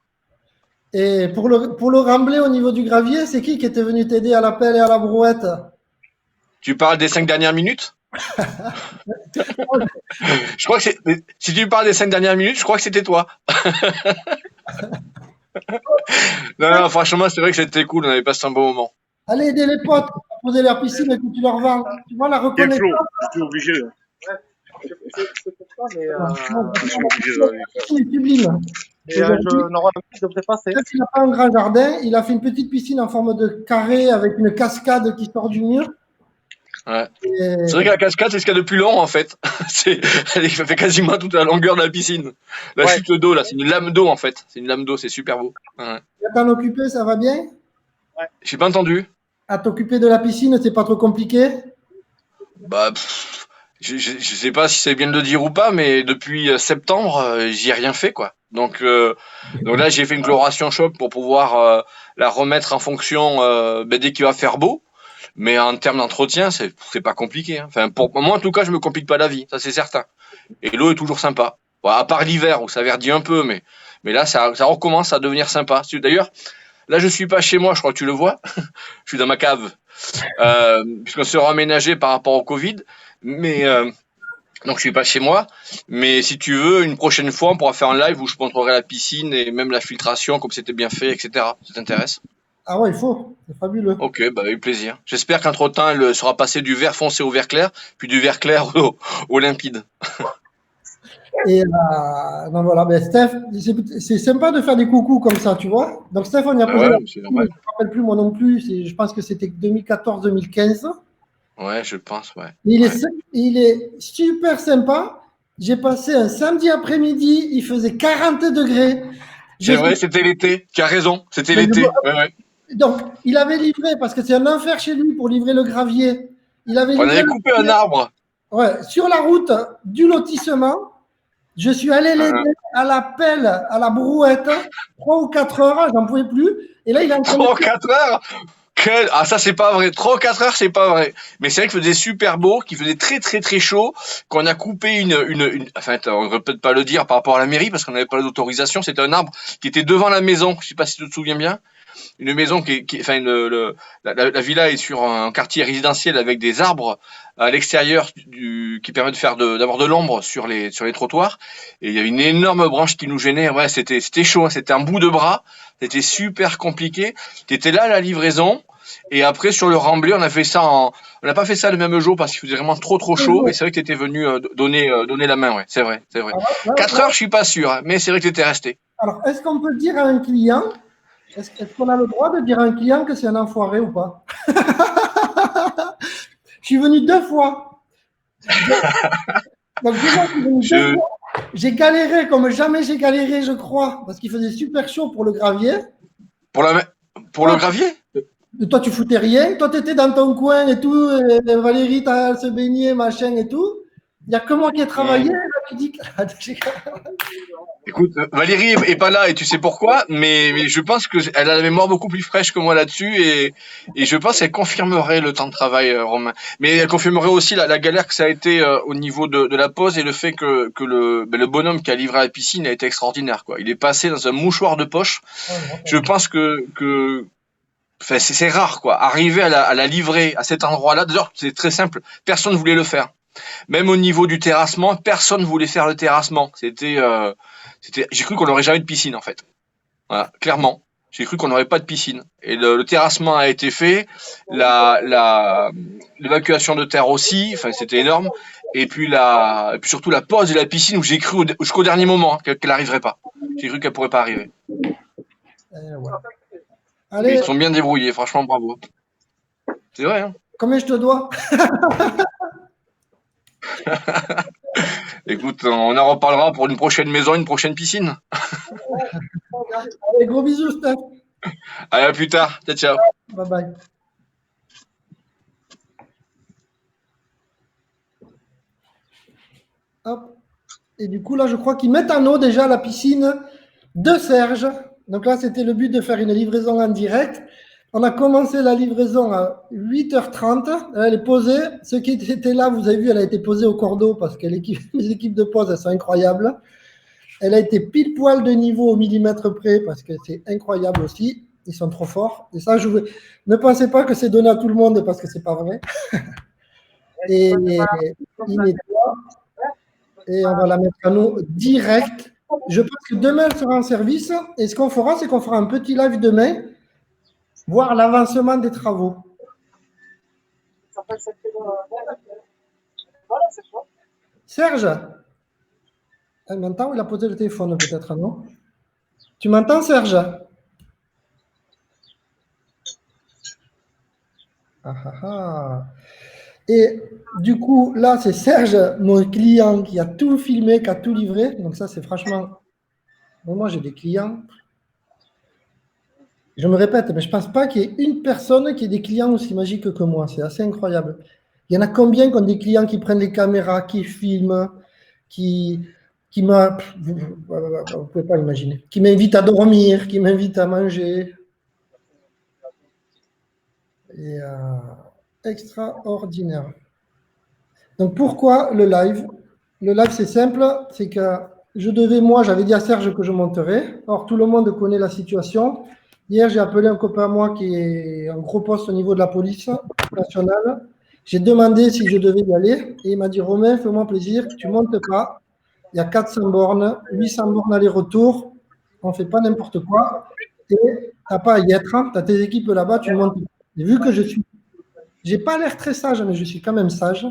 Et pour le rembler au niveau du gravier, c'est qui était venu t'aider à la pelle et à la brouette? Tu parles des 5 dernières minutes? Je crois que si tu parles des 5 dernières minutes, je crois que c'était toi. Non, franchement, c'est vrai que c'était cool. On avait passé un bon moment. Allez aider les potes à poser leur piscine et que tu leur vends. Tu vois la Quel reconnaissance. Flo, je suis obligé. C'est pour ça, mais Je suis obligé d'aller faire. C'est sublime. normalement, je devrais passer. Il n'a pas un grand jardin, il a fait une petite piscine en forme de carré avec une cascade qui sort du mur. Ouais. Et... C'est vrai que la cascade, c'est ce qu'il y a de plus long, en fait. Elle fait quasiment toute la longueur de la piscine. La chute d'eau, là, c'est une lame d'eau, en fait. C'est une lame d'eau, c'est super beau. Ouais. À t'en occuper, ça va bien? Ouais. J'ai pas entendu. À t'occuper de la piscine, c'est pas trop compliqué? Bah, je sais pas si c'est bien de le dire ou pas, mais depuis septembre, j'y ai rien fait, quoi. Donc là, j'ai fait une chloration choc pour pouvoir la remettre en fonction dès qu'il va faire beau. Mais en termes d'entretien, c'est pas compliqué. Hein. Enfin, pour moi, en tout cas, je me complique pas la vie, ça c'est certain. Et l'eau est toujours sympa. Bon, à part l'hiver où ça verdit un peu, mais là, ça recommence à devenir sympa. D'ailleurs, là, je suis pas chez moi, je crois que tu le vois. Je suis dans ma cave, puisqu'on s'est aménagé par rapport au Covid. Mais donc, je suis pas chez moi. Mais si tu veux, une prochaine fois, on pourra faire un live où je montrerai la piscine et même la filtration, comme c'était bien fait, etc. Ça t'intéresse? Ah ouais, il faut. C'est fabuleux. Ok, bah avec plaisir. J'espère qu'entre-temps, elle sera passée du vert foncé au vert clair, puis du vert clair au limpide. Et donc voilà, ben Steph, c'est sympa de faire des coucous comme ça, tu vois. Donc Steph, on y a posé la question, je ne me rappelle plus moi non plus, je pense que c'était 2014-2015. Ouais, je pense, ouais. Il est super sympa. J'ai passé un samedi après-midi, il faisait 40 degrés. C'est vrai, c'était l'été, tu as raison, c'était l'été. Ouais. Donc, il avait livré, parce que c'est un enfer chez lui pour livrer le gravier. On avait coupé un arbre. Ouais, sur la route du lotissement. Je suis allé l'aider à la pelle, à la brouette, 3 ou 4 heures, j'en pouvais plus. Et là, il a 3 ou 4 heures? Ah, ça, c'est pas vrai. 3 ou 4 heures, c'est pas vrai. Mais c'est vrai qu'il faisait super beau, qu'il faisait très, très, très chaud, qu'on a coupé enfin, on ne peut pas le dire par rapport à la mairie parce qu'on n'avait pas d'autorisation. C'était un arbre qui était devant la maison. Je sais pas si tu te souviens bien. Une maison la villa est sur un quartier résidentiel avec des arbres à l'extérieur qui permet d'avoir de l'ombre sur les trottoirs. Et il y avait une énorme branche qui nous gênait. Ouais, c'était chaud, hein. C'était un bout de bras. C'était super compliqué. T'étais là à la livraison. Et après, sur le remblai, on a fait ça on n'a pas fait ça le même jour parce qu'il faisait vraiment trop chaud. Et c'est vrai que t'étais venu donner la main, ouais. C'est vrai. 4 heures, je suis pas sûr, hein, mais c'est vrai que t'étais resté. Alors, est-ce qu'on peut dire à un client, est-ce qu'on a le droit de dire à un client que c'est un enfoiré ou pas? Je suis venu 2 fois. Donc, déjà, j'ai galéré comme jamais j'ai galéré, je crois, parce qu'il faisait super chaud pour le gravier. Pour le gravier? Toi, tu foutais rien. Toi, tu étais dans ton coin et tout. Et Valérie, elle se baignait, machin et tout. Il n'y a que moi qui ai travaillé. Là, tu dis que... Écoute, Valérie est pas là et tu sais pourquoi, mais je pense qu'elle a la mémoire beaucoup plus fraîche que moi là-dessus et je pense qu'elle confirmerait le temps de travail, Romain. Mais elle confirmerait aussi la galère que ça a été au niveau de la pause et le fait que le bonhomme qui a livré à la piscine a été extraordinaire, quoi. Il est passé dans un mouchoir de poche. Je pense que enfin, c'est rare, quoi. Arriver à la livrer à cet endroit-là, d'ailleurs, c'est très simple. Personne ne voulait le faire. Même au niveau du terrassement, personne voulait faire le terrassement. J'ai cru qu'on n'aurait jamais de piscine, en fait. Voilà, clairement. J'ai cru qu'on n'aurait pas de piscine. Et le terrassement a été fait, l'évacuation de terre aussi, enfin, c'était énorme. Et puis surtout la pause de la piscine où j'ai cru jusqu'au dernier moment qu'elle n'arriverait pas. J'ai cru qu'elle pourrait pas arriver. Allez. Ils sont bien débrouillés, franchement, bravo. C'est vrai, hein. Combien je te dois? Écoute, on en reparlera pour une prochaine maison, une prochaine piscine. Allez, gros bisous, Steph. Allez, à plus tard. Ciao. Bye bye. Hop. Et du coup, là, je crois qu'ils mettent en eau déjà la piscine de Serge. Donc là, c'était le but de faire une livraison en direct. On a commencé la livraison à 8h30. Elle est posée. Ceux qui étaient là, vous avez vu, elle a été posée au cordeau parce que les équipes de pose, elles sont incroyables. Elle a été pile poil de niveau au millimètre près parce que c'est incroyable aussi. Ils sont trop forts. Et ça, ne pensez pas que c'est donné à tout le monde parce que c'est pas vrai. Et il nettoie. Et on va la mettre à nous direct. je pense que demain, elle sera en service. Et ce qu'on fera, c'est qu'on fera un petit live demain, voir l'avancement des travaux. Serge, il m'entend? Il a posé le téléphone peut-être, non? Tu m'entends, Serge? Ah, ah, ah. Et du coup, là, c'est Serge, mon client, qui a tout filmé, qui a tout livré. Donc ça, c'est franchement... Bon, moi, j'ai des clients. Je me répète, mais je ne pense pas qu'il y ait une personne qui ait des clients aussi magiques que moi. C'est assez incroyable. Il y en a combien qui ont des clients qui prennent les caméras, qui filment, qui vous ne pouvez pas imaginer. Qui m'invitent à dormir, qui m'invitent à manger. Et, extraordinaire. Donc, pourquoi le live? Le live, c'est simple, c'est que j'avais dit à Serge que je monterais. Or, tout le monde connaît la situation. Hier, j'ai appelé un copain à moi qui est en gros poste au niveau de la police nationale. J'ai demandé si je devais y aller et il m'a dit, Romain, fais-moi plaisir, tu ne montes pas. Il y a 400 bornes, 800 bornes aller-retour. On ne fait pas n'importe quoi. Et tu n'as pas à y être. Tu as tes équipes là-bas, tu montes. Et vu que j'ai pas l'air très sage, mais je suis quand même sage.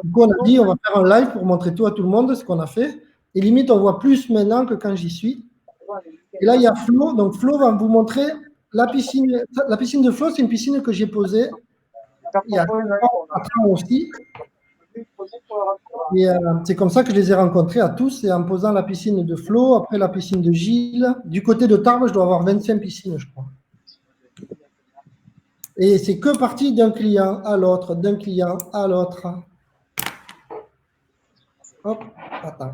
Du coup, on a dit, on va faire un live pour montrer tout à tout le monde ce qu'on a fait. Et limite, on voit plus maintenant que quand j'y suis. Et là, il y a Flo. Donc, Flo va vous montrer la piscine. La piscine de Flo, c'est une piscine que j'ai posée il y a 4 ans aussi. Et c'est comme ça que je les ai rencontrés à tous. C'est en posant la piscine de Flo, après la piscine de Gilles. Du côté de Tarbes, je dois avoir 25 piscines, je crois. Et c'est que parti d'un client à l'autre, d'un client à l'autre. Hop, attends.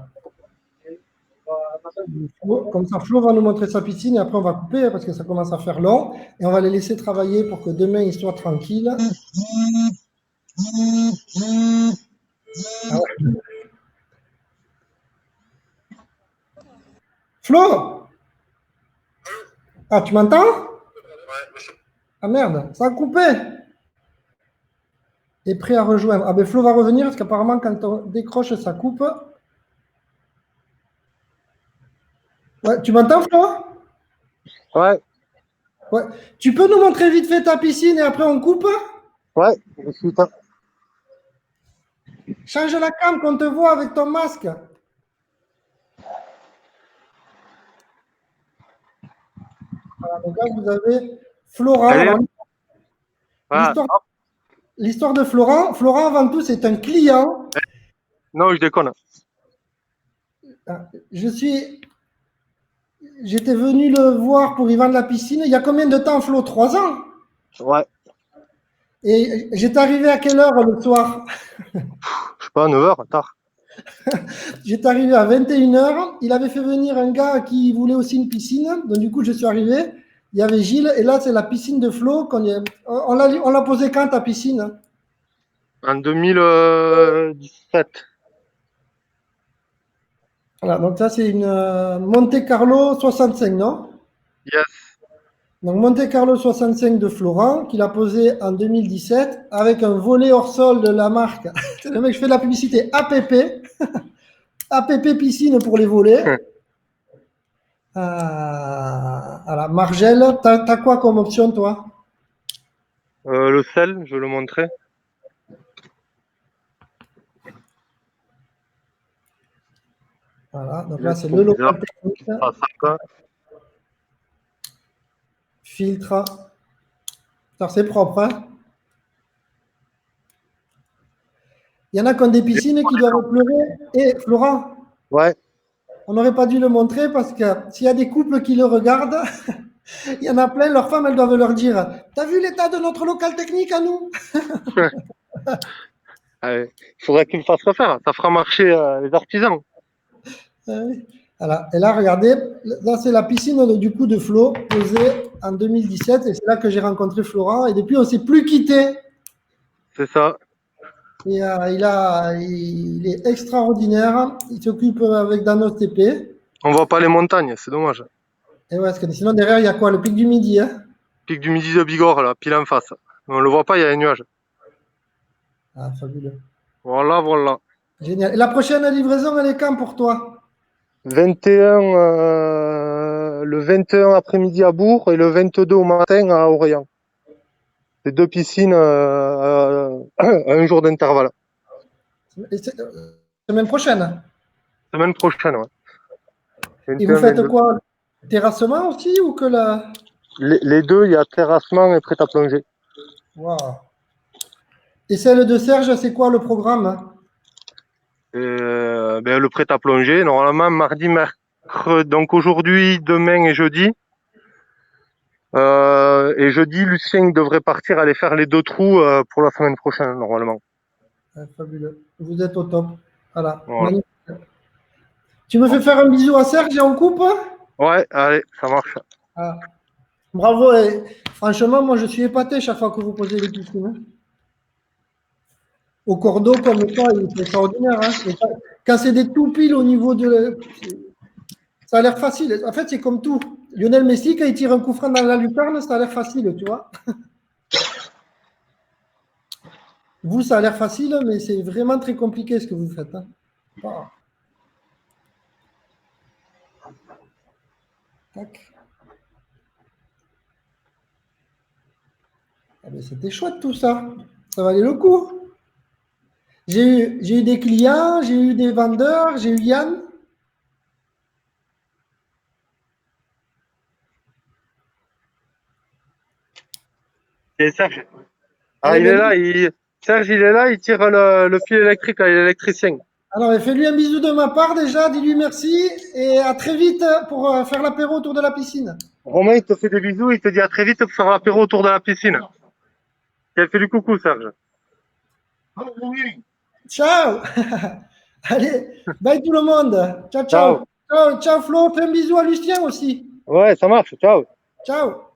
Comme ça, Flo va nous montrer sa piscine et après on va couper parce que ça commence à faire long. Et on va les laisser travailler pour que demain ils soient tranquilles. Ah ouais. Flo? Ah, tu m'entends? Ah merde, ça a coupé. Est prêt à rejoindre. Ah ben Flo va revenir parce qu'apparemment quand on décroche, ça coupe. Ouais, tu m'entends, Flo? Ouais. Ouais. Tu peux nous montrer vite fait ta piscine et après on coupe? Ouais, je suis pas. Change la cam qu'on te voit avec ton masque. Voilà, donc là, vous avez Florent. Voilà. L'histoire de Florent. Florent, avant tout, c'est un client. Non, je déconne. J'étais venu le voir pour y vendre la piscine. Il y a combien de temps, Flo? 3 ans? Ouais. Et j'étais arrivé à quelle heure le soir? Je sais pas, 9h, tard. J'étais arrivé à 21h. Il avait fait venir un gars qui voulait aussi une piscine. Donc, du coup, je suis arrivé. Il y avait Gilles. Et là, c'est la piscine de Flo. On l'a posée quand, ta piscine? En 2017. Voilà, donc ça, c'est une Monte Carlo 65, non? Yes. Donc, Monte Carlo 65 de Florent, qu'il a posé en 2017 avec un volet hors sol de la marque. C'est le mec, je fais de la publicité APP. APP piscine pour les volets. Voilà, Margelle, t'as quoi comme option, toi? Le sel, je vais le montrer. Voilà, donc là, c'est le local technique. Filtre. C'est propre, hein? Il y en a qui ont des piscines qui doivent pleurer. Et Florent, ouais. On n'aurait pas dû le montrer parce que s'il y a des couples qui le regardent, il y en a plein, leurs femmes, elles doivent leur dire « T'as vu l'état de notre local technique à nous ?» Il faudrait qu'il me fasse refaire, ça fera marcher les artisans. Voilà. Et là, regardez, là c'est la piscine du coup de Flo, posée en 2017, et c'est là que j'ai rencontré Florent, et depuis on ne s'est plus quitté. C'est ça. Et, il est extraordinaire, il s'occupe avec Danos TP. On ne voit pas les montagnes, c'est dommage. Et ouais, parce que sinon derrière il y a quoi? Le pic du Midi, hein? Pic du Midi de Bigorre, là, pile en face. On ne le voit pas, il y a les nuages. Ah, fabuleux. Voilà, voilà. Génial. Et la prochaine livraison, elle est quand pour toi? le 21 après-midi à Bourg et le 22 au matin à Orient. C'est 2 piscines à un jour d'intervalle. Semaine prochaine. Semaine prochaine, ouais. Et vous faites quoi? Terrassement aussi ou que la... Les deux, il y a terrassement et prêt à plonger. Wow. Et celle de Serge, c'est quoi le programme? Le prêt à plonger, normalement mardi, mercredi, donc aujourd'hui, demain et jeudi. Et jeudi, Lucien devrait partir aller faire les 2 trous pour la semaine prochaine, normalement. Fabuleux. Vous êtes au top. Voilà. Magnifique. Tu me fais faire un bisou à Serge et on coupe? Ouais, allez, ça marche. Ah. Bravo. Et franchement, moi, je suis épaté chaque fois que vous posez les piscines. Au cordeau, comme ça, c'est extraordinaire. Hein. Quand c'est des tout piles au niveau de... Ça a l'air facile. En fait, c'est comme tout. Lionel Messi, quand il tire un coup franc dans la lucarne, ça a l'air facile, tu vois. Vous, ça a l'air facile, mais c'est vraiment très compliqué ce que vous faites. Hein. Wow. Tac. Ah ben, c'était chouette tout ça. Ça valait le coup. J'ai eu des clients, j'ai eu des vendeurs, j'ai eu Yann. Et Serge. Ah, il est là, Serge, il est là, il tire le fil électrique, il est électricien. Alors, fais-lui un bisou de ma part déjà, dis-lui merci et à très vite pour faire l'apéro autour de la piscine. Romain, il te fait des bisous, il te dit à très vite pour faire l'apéro autour de la piscine. Il fait du coucou, Serge. Ciao. Allez, bye tout le monde. Ciao, ciao. Ciao, ciao Flo, fais un bisou à Lucien aussi. Ouais, ça marche, ciao. Ciao.